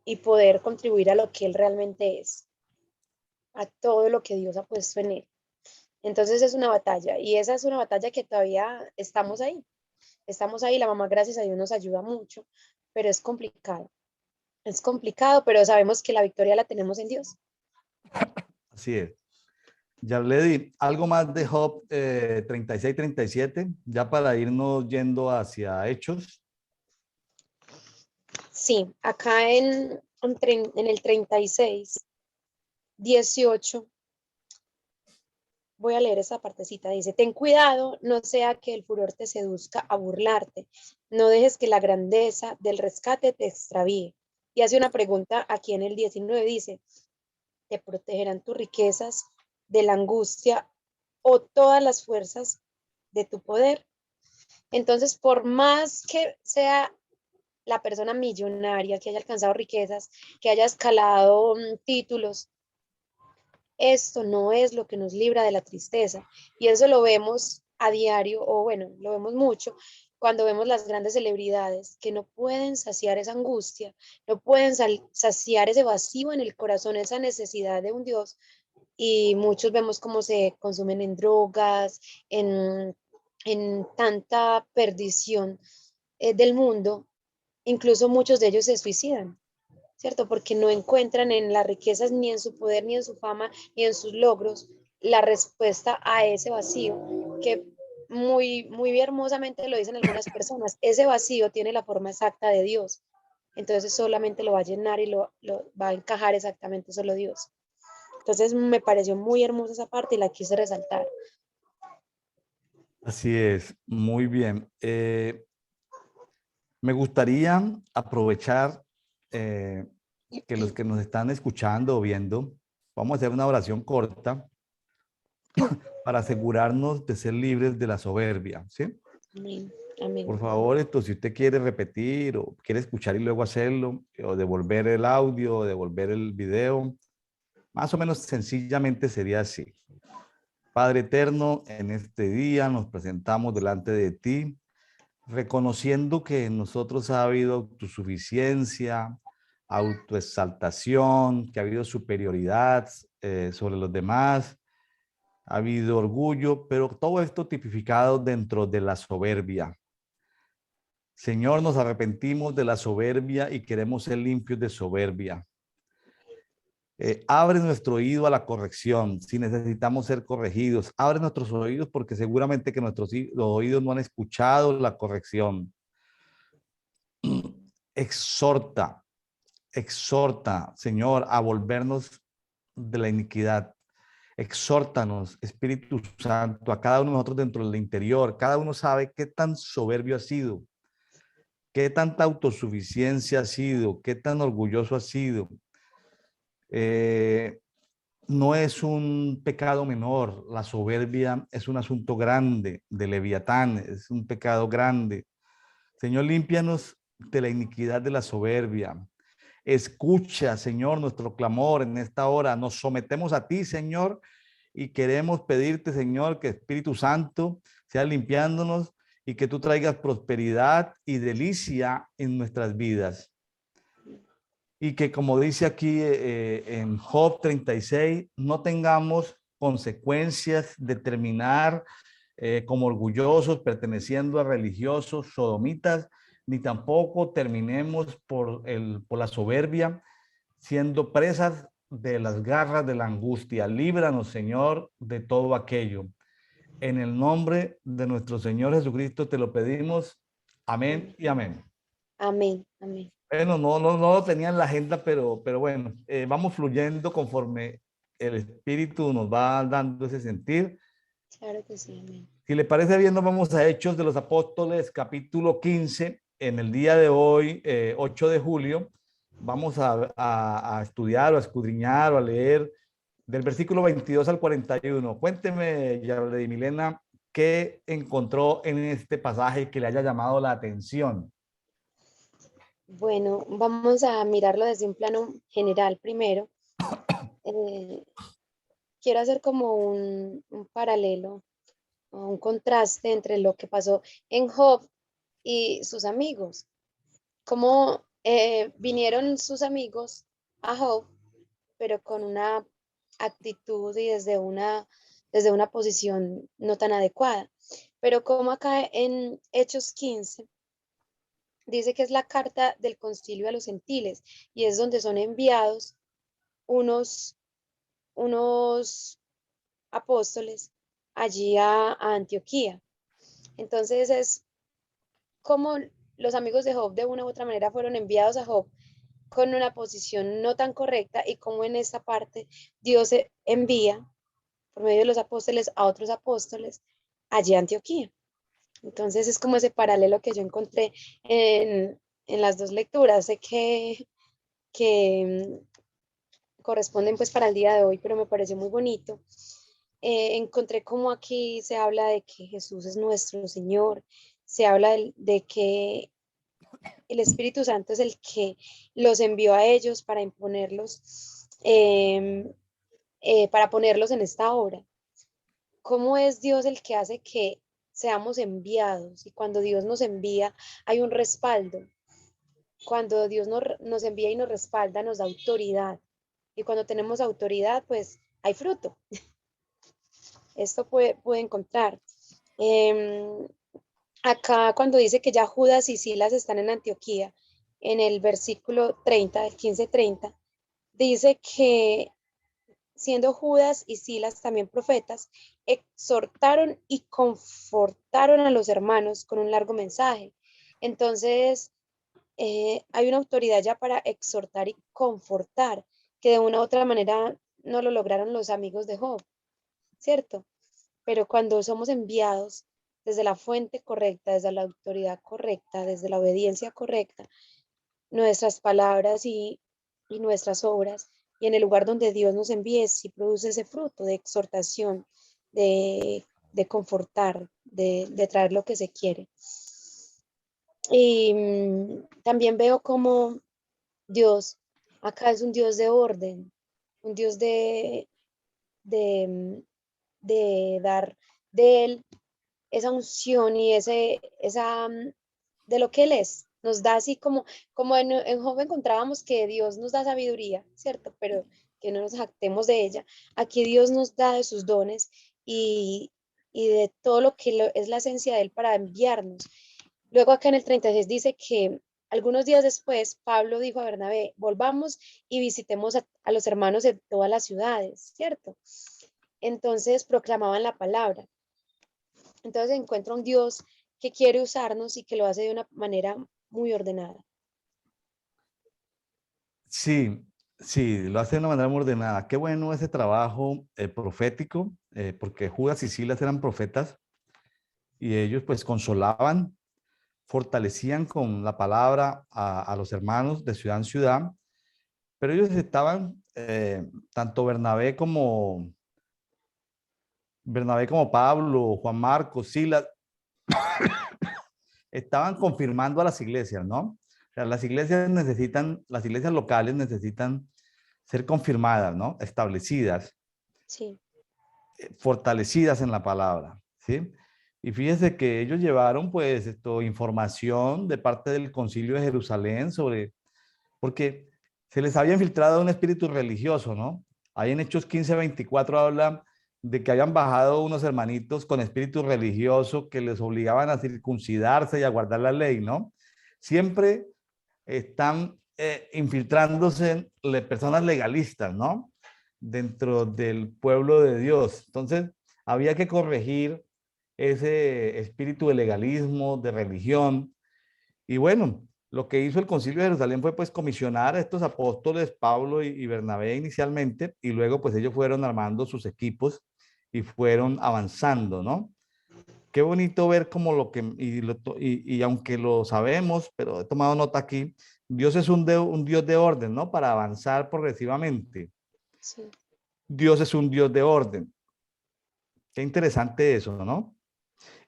y poder contribuir a lo que él realmente es, a todo lo que Dios ha puesto en él. Entonces es una batalla y esa es una batalla que todavía estamos ahí, la mamá gracias a Dios nos ayuda mucho, pero es complicado, pero sabemos que la victoria la tenemos en Dios. Así es. Yarledi, algo más de Job 36-37, ya para irnos yendo hacia Hechos. Sí, acá en el 36, 18, voy a leer esa partecita, dice, ten cuidado, no sea que el furor te seduzca a burlarte, no dejes que la grandeza del rescate te extravíe. Y hace una pregunta aquí en el 19, dice, ¿te protegerán tus riquezas de la angustia o todas las fuerzas de tu poder? Entonces, por más que sea la persona millonaria, que haya alcanzado riquezas, que haya escalado títulos, esto no es lo que nos libra de la tristeza. Y eso lo vemos a diario, o bueno, lo vemos mucho cuando vemos las grandes celebridades que no pueden saciar esa angustia, no pueden saciar ese vacío en el corazón, esa necesidad de un Dios. Y muchos vemos cómo se consumen en drogas, en tanta perdición del mundo. Incluso muchos de ellos se suicidan, ¿cierto? Porque no encuentran en las riquezas, ni en su poder, ni en su fama, ni en sus logros, la respuesta a ese vacío que muy hermosamente lo dicen algunas personas. Ese vacío tiene la forma exacta de Dios. Entonces solamente lo va a llenar y lo va a encajar exactamente solo Dios. Entonces me pareció muy hermosa esa parte y la quise resaltar. Así es, muy bien. Me gustaría aprovechar que los que nos están escuchando o viendo, vamos a hacer una oración corta para asegurarnos de ser libres de la soberbia, ¿sí? Amén. Amén. Por favor, esto, si usted quiere repetir o quiere escuchar y luego hacerlo, o devolver el audio, o devolver el video, más o menos sencillamente sería así. Padre eterno, en este día nos presentamos delante de ti, reconociendo que en nosotros ha habido autosuficiencia, autoexaltación, que ha habido superioridad sobre los demás, ha habido orgullo, pero todo esto tipificado dentro de la soberbia. Señor, nos arrepentimos de la soberbia y queremos ser limpios de soberbia. Abre nuestro oído a la corrección si necesitamos ser corregidos. Abre nuestros oídos porque seguramente que nuestros oídos no han escuchado la corrección. Exhorta, exhorta, Señor, a volvernos de la iniquidad. Exhórtanos, Espíritu Santo, a cada uno de nosotros dentro del interior. Cada uno sabe qué tan soberbio ha sido, qué tanta autosuficiencia ha sido, qué tan orgulloso ha sido. Eh, no es un pecado menor, la soberbia es un asunto grande de Leviatán, es un pecado grande. Señor, límpianos de la iniquidad de la soberbia. Escucha, Señor, nuestro clamor en esta hora. Nos sometemos a ti, Señor, y queremos pedirte, Señor, que Espíritu Santo sea limpiándonos y que tú traigas prosperidad y delicia en nuestras vidas. Y que, como dice aquí en Job 36, no tengamos consecuencias de terminar como orgullosos, perteneciendo a religiosos, sodomitas, ni tampoco terminemos por la soberbia, siendo presas de las garras de la angustia. Líbranos, Señor, de todo aquello. En el nombre de nuestro Señor Jesucristo te lo pedimos. Amén y amén. Amén, amén. Bueno, no lo tenía en la agenda, pero bueno, vamos fluyendo conforme el Espíritu nos va dando ese sentir. Claro que sí, amén. Si le parece bien, nos vamos a Hechos de los Apóstoles, capítulo 15. En el día de hoy, 8 de julio, vamos a estudiar o a escudriñar o a leer del versículo 22 al 41. Cuénteme, Yarley Milena, qué encontró en este pasaje que le haya llamado la atención. Bueno, vamos a mirarlo desde un plano general primero. Eh, quiero hacer como un paralelo, o un contraste entre lo que pasó en Job y sus amigos. Cómo vinieron sus amigos a Job, pero con una actitud y desde una posición no tan adecuada. Pero como acá en Hechos 15 dice que es la carta del concilio a los gentiles y es donde son enviados unos, unos apóstoles allí a Antioquía. Entonces es como los amigos de Job de una u otra manera fueron enviados a Job con una posición no tan correcta y como en esta parte Dios envía por medio de los apóstoles a otros apóstoles allí a Antioquía. Entonces es como ese paralelo que yo encontré en las dos lecturas. Sé que corresponden pues para el día de hoy, pero me pareció muy bonito. Encontré como aquí se habla de que Jesús es nuestro Señor, se habla de que el Espíritu Santo es el que los envió a ellos para imponerlos, para ponerlos en esta obra. ¿Cómo es Dios el que hace que seamos enviados? Y cuando Dios nos envía, hay un respaldo. Cuando Dios nos envía y nos respalda, nos da autoridad. Y cuando tenemos autoridad, pues hay fruto. Esto puede encontrar. Acá cuando dice que ya Judas y Silas están en Antioquía, en el versículo 30, el 15:30, dice que siendo Judas y Silas también profetas, exhortaron y confortaron a los hermanos con un largo mensaje. Entonces, hay una autoridad ya para exhortar y confortar, que de una u otra manera no lo lograron los amigos de Job, ¿cierto? Pero cuando somos enviados desde la fuente correcta, desde la autoridad correcta, desde la obediencia correcta, nuestras palabras y nuestras obras, y en el lugar donde Dios nos envíe, sí produce ese fruto de exhortación, de confortar, de traer lo que se quiere. Y también veo como Dios, acá es un Dios de orden, un Dios de, de dar de Él esa unción y de lo que Él es. Nos da así como en Job encontrábamos que Dios nos da sabiduría, ¿cierto? Pero que no nos jactemos de ella. Aquí Dios nos da de sus dones y de todo lo que es la esencia de Él para enviarnos. Luego acá en el 36 dice que algunos días después Pablo dijo a Bernabé, volvamos y visitemos a los hermanos de todas las ciudades, ¿cierto? Entonces proclamaban la palabra. Entonces encuentra un Dios que quiere usarnos y que lo hace de una manera muy ordenada. Sí, sí, lo hace de una manera muy ordenada. Qué bueno ese trabajo profético, porque Judas y Silas eran profetas y ellos pues consolaban, fortalecían con la palabra a los hermanos de ciudad en ciudad, pero ellos estaban tanto Bernabé como Pablo, Juan Marcos, Silas, estaban confirmando a las iglesias, ¿no? O sea, las iglesias locales necesitan ser confirmadas, ¿no? Establecidas, Sí, fortalecidas en la palabra, ¿sí? Y fíjese que ellos llevaron, pues, información de parte del Concilio de Jerusalén porque se les había infiltrado un espíritu religioso, ¿no? Ahí en Hechos 15:24 habla de que habían bajado unos hermanitos con espíritu religioso que les obligaban a circuncidarse y a guardar la ley, ¿no? Siempre están infiltrándose personas legalistas, ¿no? Dentro del pueblo de Dios. Entonces, había que corregir ese espíritu de legalismo, de religión. Y bueno, lo que hizo el Concilio de Jerusalén fue pues comisionar a estos apóstoles, Pablo y Bernabé inicialmente, y luego pues ellos fueron armando sus equipos y fueron avanzando, ¿no? Qué bonito ver como y aunque lo sabemos, pero he tomado nota aquí, Dios es un Dios de orden, ¿no? Para avanzar progresivamente. sí, Dios es un Dios de orden. Qué interesante eso, ¿no?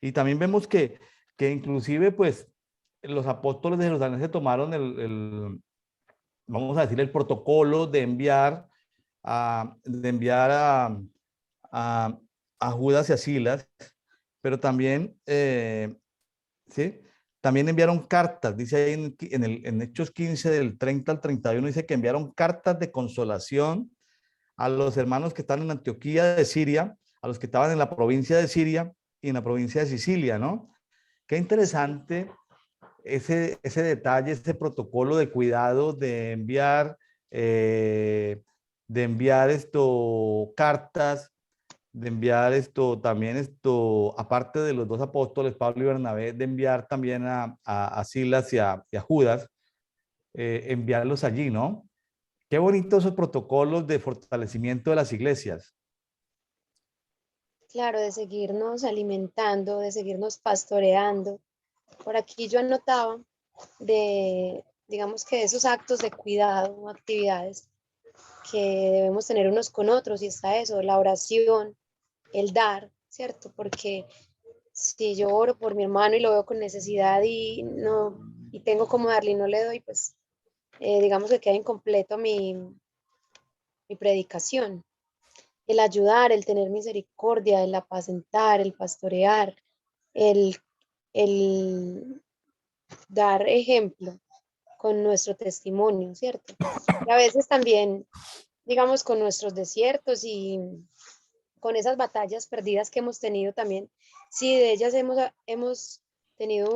Y también vemos que inclusive pues los apóstoles de Jerusalén se tomaron vamos a decir, el protocolo de enviar a, a Judas y a Silas, pero también ¿sí? También enviaron cartas, dice ahí en Hechos 15 del 30 al 31, dice que enviaron cartas de consolación a los hermanos que están en Antioquía de Siria, a los que estaban en la provincia de Siria y en la provincia de Sicilia, ¿no? Qué sí. interesante ese detalle, ese protocolo de cuidado eh, de enviar cartas, de enviar también aparte de los dos apóstoles, Pablo y Bernabé, de enviar también a Silas y a Judas, enviarlos allí, ¿no? Qué bonitos esos protocolos de fortalecimiento de las iglesias. Claro, de seguirnos alimentando, de seguirnos pastoreando. Por aquí yo anotaba digamos que de esos actos de cuidado, actividades que debemos tener unos con otros, y está eso, la oración, el dar, ¿cierto? Porque si yo oro por mi hermano y lo veo con necesidad y no, y tengo como darle y no le doy, pues digamos que queda incompleto mi predicación. El ayudar, el tener misericordia, el apacentar, el pastorear, el, el dar ejemplo con nuestro testimonio, ¿cierto? Y a veces también, digamos, con nuestros desiertos y con esas batallas perdidas que hemos tenido también, si de ellas hemos tenido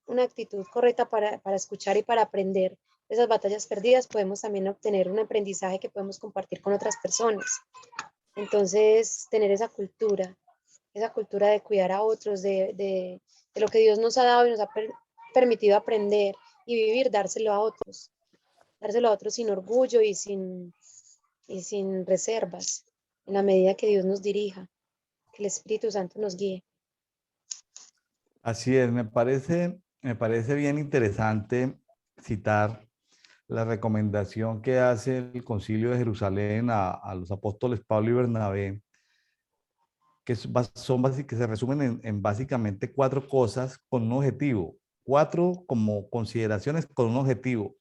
una actitud correcta para escuchar y para aprender esas batallas perdidas, podemos también obtener un aprendizaje que podemos compartir con otras personas. Entonces, tener esa cultura de cuidar a otros, de lo que Dios nos ha dado y nos ha permitido aprender y vivir, dárselo a otros sin orgullo y sin reservas, en la medida que Dios nos dirija, que el Espíritu Santo nos guíe. Así es, me parece bien interesante citar la recomendación que hace el Concilio de Jerusalén a los apóstoles Pablo y Bernabé, que se resumen en básicamente cuatro cosas con un objetivo, cuatro como consideraciones con un objetivo.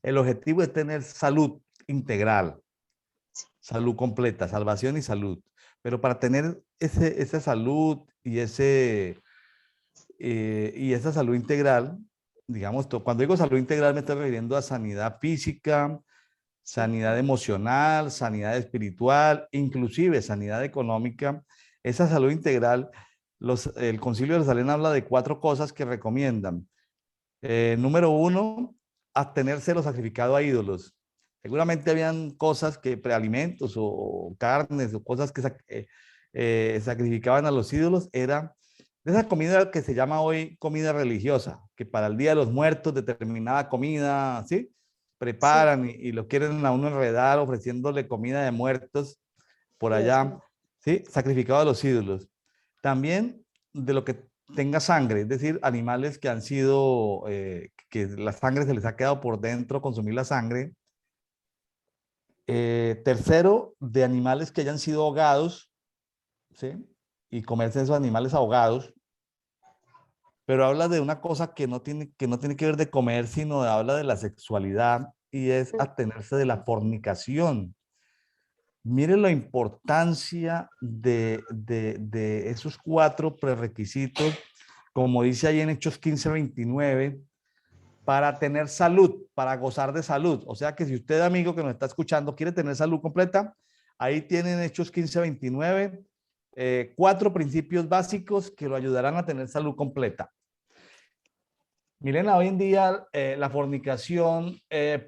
El objetivo es tener salud integral, salud completa, salvación y salud. Pero para tener esa salud y esa salud integral, digamos, cuando digo salud integral me estoy refiriendo a sanidad física, Sí, sanidad emocional, sanidad espiritual, inclusive sanidad económica. Esa salud integral, el Concilio de Jerusalén habla de cuatro cosas que recomiendan. Número uno, abstenerse de lo sacrificado a ídolos. Seguramente habían cosas alimentos o carnes o cosas que sacrificaban a los ídolos. Era de esa comida que se llama hoy comida religiosa, que para el Día de los Muertos, determinada comida, ¿sí? sí, Preparan y lo quieren a uno enredar ofreciéndole comida de muertos por Dios allá, mío. ¿sí? Sacrificado a los ídolos. También de lo que tenga sangre, es decir, animales que han sido, que la sangre se les ha quedado por dentro, consumir la sangre, Tercero, de animales que hayan sido ahogados, ¿sí? Y comerse esos animales ahogados. Pero habla de una cosa que no tiene que ver de comer, sino habla de la sexualidad y es abstenerse de la fornicación. Mire la importancia de esos cuatro prerequisitos, como dice ahí en Hechos 15:29, para tener salud, para gozar de salud. O sea que si usted, amigo que nos está escuchando, quiere tener salud completa, ahí tienen Hechos 15:29, cuatro principios básicos que lo ayudarán a tener salud completa. Milena, hoy en día la fornicación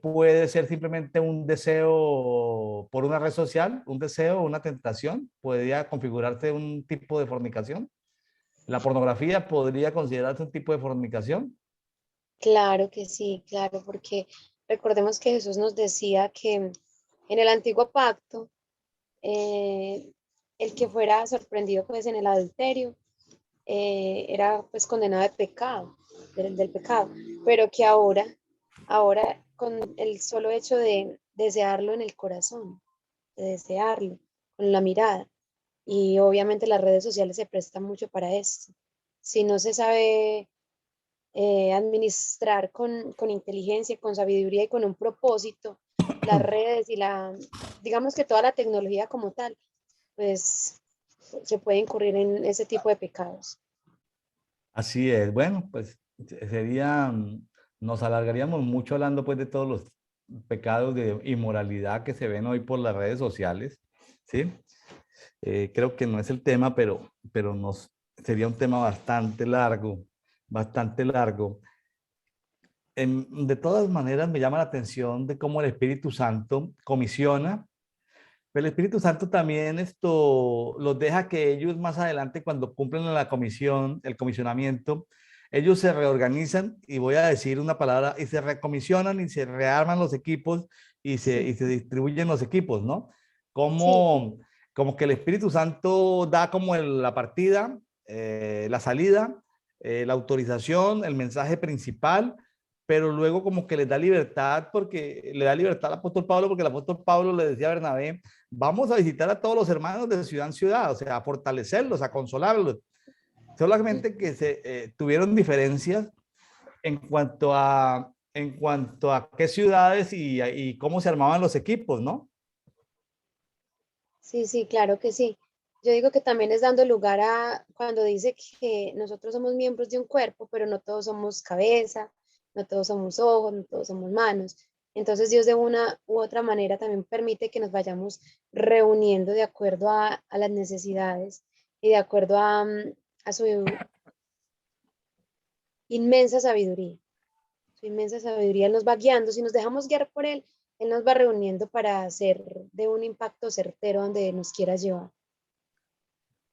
puede ser simplemente un deseo por una red social, un deseo, una tentación, podría configurarse un tipo de fornicación. La pornografía podría considerarse un tipo de fornicación. Claro que sí, claro, porque recordemos que Jesús nos decía que en el antiguo pacto, eh, el que fuera sorprendido pues en el adulterio era pues condenado de pecado, del pecado, pero que ahora con el solo hecho de desearlo en el corazón, de desearlo con la mirada, y obviamente las redes sociales se prestan mucho para esto. Si no se sabe administrar con inteligencia, con sabiduría y con un propósito, las redes y digamos que toda la tecnología como tal, pues se puede incurrir en ese tipo de pecados. Así es. Bueno, pues sería, nos alargaríamos mucho hablando pues de todos los pecados de inmoralidad que se ven hoy por las redes sociales, ¿sí? Creo que no es el tema, pero sería un tema bastante largo, bastante largo. De todas maneras, me llama la atención de cómo el Espíritu Santo comisiona, pero el Espíritu Santo también esto los deja que ellos más adelante, cuando cumplen la comisión, el comisionamiento, ellos se reorganizan y voy a decir una palabra, y se recomisionan y se rearman los equipos y se distribuyen los equipos, ¿no? Sí, Como que el Espíritu Santo da como la partida, la salida, la autorización, el mensaje principal, pero luego como que les da libertad, porque le da libertad al apóstol Pablo, porque el apóstol Pablo le decía a Bernabé, vamos a visitar a todos los hermanos de ciudad en ciudad, o sea, a fortalecerlos, a consolarlos. Solamente que tuvieron diferencias en cuanto a qué ciudades y cómo se armaban los equipos, ¿no? sí, sí, claro que sí. Yo digo que también es dando lugar a cuando dice que nosotros somos miembros de un cuerpo, pero no todos somos cabeza, no todos somos ojos, no todos somos manos. Entonces Dios de una u otra manera también permite que nos vayamos reuniendo de acuerdo a las necesidades y de acuerdo a su inmensa sabiduría. Su inmensa sabiduría Él nos va guiando. Si nos dejamos guiar por Él nos va reuniendo para hacer de un impacto certero donde nos quiera llevar.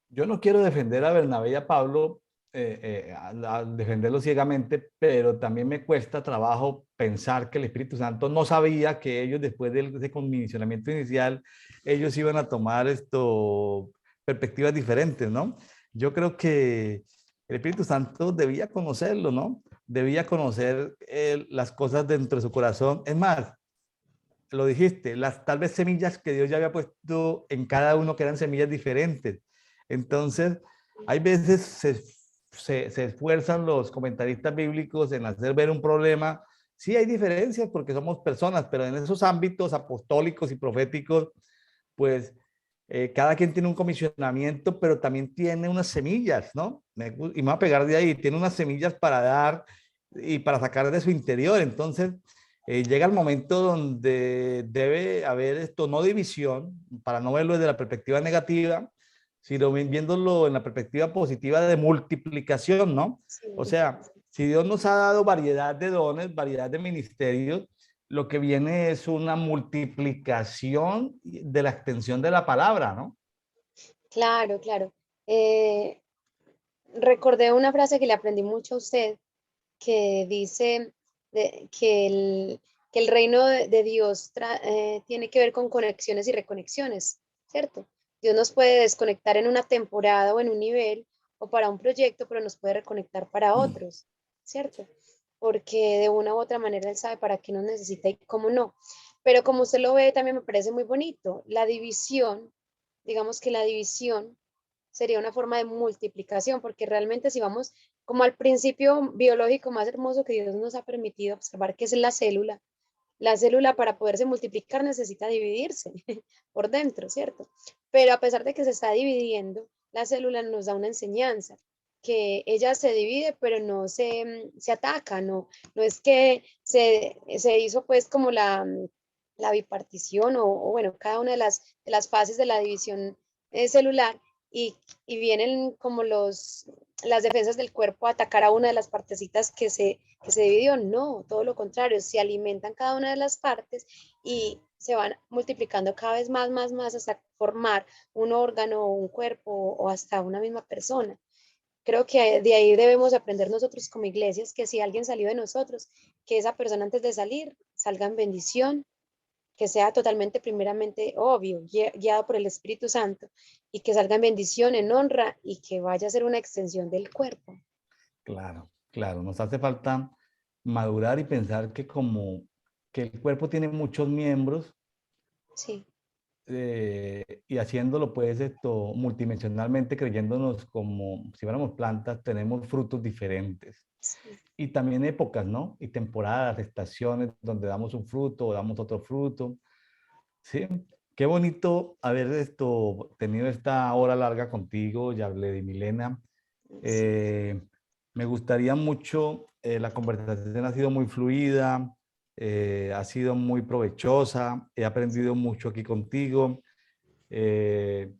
Yo no quiero defender a Bernabé y a Pablo, a defenderlos ciegamente, pero también me cuesta trabajo pensar que el Espíritu Santo no sabía que ellos, después de ese comisionamiento inicial, ellos iban a tomar perspectivas diferentes, ¿no? Yo creo que el Espíritu Santo debía conocerlo, ¿no? Debía conocer las cosas dentro de su corazón. Es más, lo dijiste, las tal vez semillas que Dios ya había puesto en cada uno, que eran semillas diferentes. Entonces, hay veces se esfuerzan los comentaristas bíblicos en hacer ver un problema. Sí hay diferencias porque somos personas, pero en esos ámbitos apostólicos y proféticos, pues cada quien tiene un comisionamiento, pero también tiene unas semillas, ¿no? Y me voy a pegar de ahí, tiene unas semillas para dar y para sacar de su interior. Entonces, llega el momento donde debe haber esto, no división, para no verlo desde la perspectiva negativa, sino viéndolo en la perspectiva positiva de multiplicación, ¿no? O Sí, sea, si Dios nos ha dado variedad de dones, variedad de ministerios, lo que viene es una multiplicación de la extensión de la palabra, ¿no? claro, claro. Eh, recordé una frase que le aprendí mucho a usted, que dice que el reino de Dios tiene que ver con conexiones y reconexiones, ¿cierto? Dios nos puede desconectar en una temporada o en un nivel o para un proyecto, pero nos puede reconectar para otros, ¿cierto? Porque de una u otra manera Él sabe para qué nos necesita y cómo no. Pero como usted lo ve, también me parece muy bonito. La división, digamos que la división sería una forma de multiplicación, porque realmente si vamos como al principio biológico más hermoso que Dios nos ha permitido observar, que es la célula para poderse multiplicar necesita dividirse por dentro, ¿cierto? Pero a pesar de que se está dividiendo, la célula nos da una enseñanza, que ella se divide, pero no se ataca, no es que se hizo pues como la bipartición o bueno, cada una de las fases de la división celular y vienen como las defensas del cuerpo a atacar a una de las partecitas que se dividió. No, todo lo contrario, se alimentan cada una de las partes y se van multiplicando cada vez más hasta formar un órgano, un cuerpo o hasta una misma persona. Creo que de ahí debemos aprender nosotros como iglesias, que si alguien salió de nosotros, que esa persona antes de salir salga en bendición, que sea totalmente primeramente obvio, guiado por el Espíritu Santo, y que salga en bendición, en honra, y que vaya a ser una extensión del cuerpo. Claro, claro, nos hace falta madurar y pensar que como que el cuerpo tiene muchos miembros Sí, y haciéndolo pues esto multidimensionalmente, creyéndonos como si fuéramos plantas, tenemos frutos diferentes. sí, Y también épocas, ¿no? Y temporadas, estaciones donde damos un fruto o damos otro fruto. Sí, qué bonito haber tenido esta hora larga contigo, Yarledy Milena. sí. Eh, Me gustaría mucho, la conversación ha sido muy fluida, ha sido muy provechosa, he aprendido mucho aquí contigo. Eh,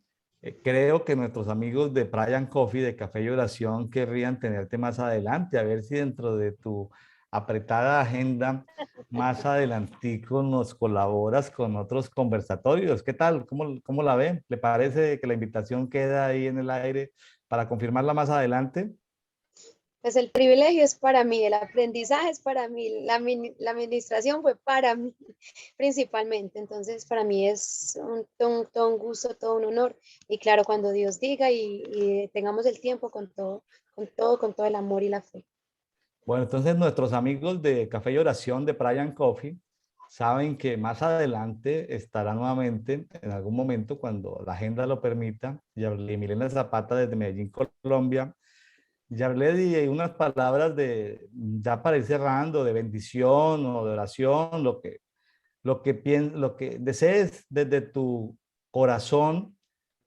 Creo que nuestros amigos de Brian Coffee, de Café y Oración, querrían tenerte más adelante, a ver si dentro de tu apretada agenda, más adelantico nos colaboras con otros conversatorios. ¿Qué tal? ¿Cómo la ven? ¿Le parece que la invitación queda ahí en el aire para confirmarla más adelante? Pues el privilegio es para mí, el aprendizaje es para mí, la administración fue para mí principalmente. Entonces, para mí es todo un gusto, todo un honor. Y claro, cuando Dios diga y tengamos el tiempo con todo el amor y la fe. Bueno, entonces nuestros amigos de Café y Oración de Brian Coffee saben que más adelante estará nuevamente, en algún momento, cuando la agenda lo permita, Yarley Milena Zapata desde Medellín, Colombia. Yarley, hay unas palabras de, ya para ir cerrando, de bendición o de oración, lo que desees desde tu corazón,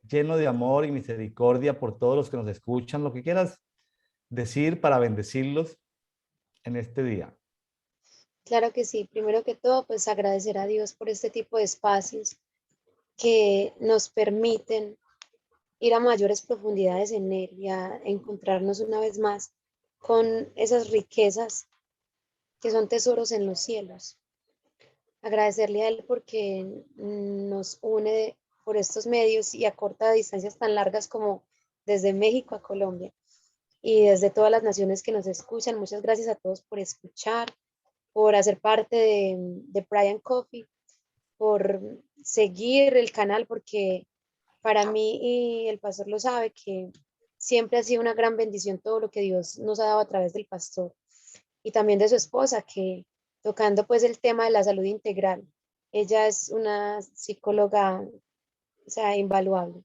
lleno de amor y misericordia por todos los que nos escuchan, lo que quieras decir para bendecirlos en este día. Claro que sí. Primero que todo, pues agradecer a Dios por este tipo de espacios que nos permiten ir a mayores profundidades en Él y a encontrarnos una vez más con esas riquezas que son tesoros en los cielos. Agradecerle a Él porque nos une por estos medios y acorta distancias tan largas como desde México a Colombia y desde todas las naciones que nos escuchan. Muchas gracias a todos por escuchar, por hacer parte de Brian Coffee, por seguir el canal, porque para mí, y el pastor lo sabe, que siempre ha sido una gran bendición todo lo que Dios nos ha dado a través del pastor y también de su esposa, que tocando pues el tema de la salud integral, ella es una psicóloga, o sea, invaluable.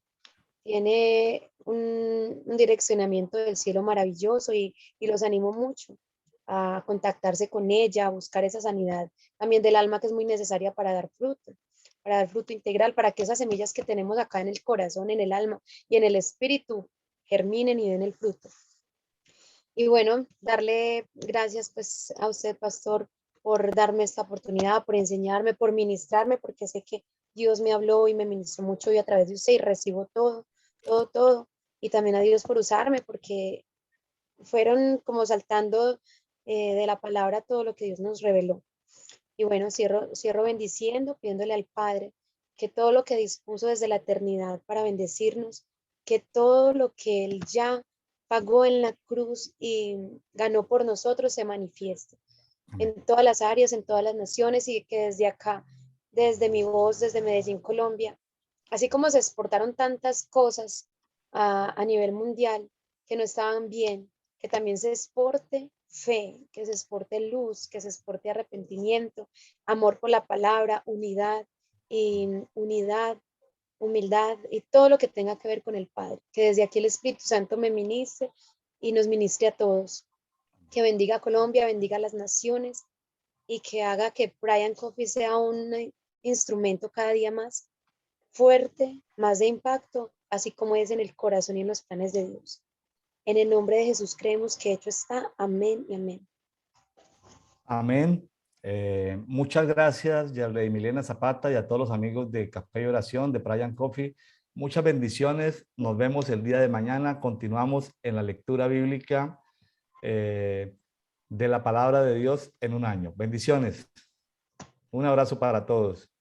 Tiene un direccionamiento del cielo maravilloso y los animo mucho a contactarse con ella, a buscar esa sanidad también del alma que es muy necesaria para dar fruto integral, para que esas semillas que tenemos acá en el corazón, en el alma y en el espíritu germinen y den el fruto. Y bueno, darle gracias pues a usted, pastor, por darme esta oportunidad, por enseñarme, por ministrarme, porque sé que Dios me habló y me ministró mucho y a través de usted y recibo todo. Y también a Dios por usarme, porque fueron como saltando de la palabra todo lo que Dios nos reveló. Y bueno, cierro bendiciendo, pidiéndole al Padre que todo lo que dispuso desde la eternidad para bendecirnos, que todo lo que Él ya pagó en la cruz y ganó por nosotros se manifieste Amén. en todas las áreas, en todas las naciones y que desde acá, desde mi voz, desde Medellín, Colombia, así como se exportaron tantas cosas a nivel mundial que no estaban bien, que también se exporte fe, que se exporte luz, que se exporte arrepentimiento, amor por la palabra, unidad, humildad y todo lo que tenga que ver con el Padre. Que desde aquí el Espíritu Santo me ministre y nos ministre a todos. Que bendiga a Colombia, bendiga a las naciones y que haga que Brian Coffee sea un instrumento cada día más fuerte, más de impacto, así como es en el corazón y en los planes de Dios. En el nombre de Jesús creemos que hecho está. Amén y amén. Amén. Muchas gracias, Yarley Milena Zapata, y a todos los amigos de Café y Oración, de Brian Coffee. Muchas bendiciones. Nos vemos el día de mañana. Continuamos en la lectura bíblica de la palabra de Dios en un año. Bendiciones. Un abrazo para todos.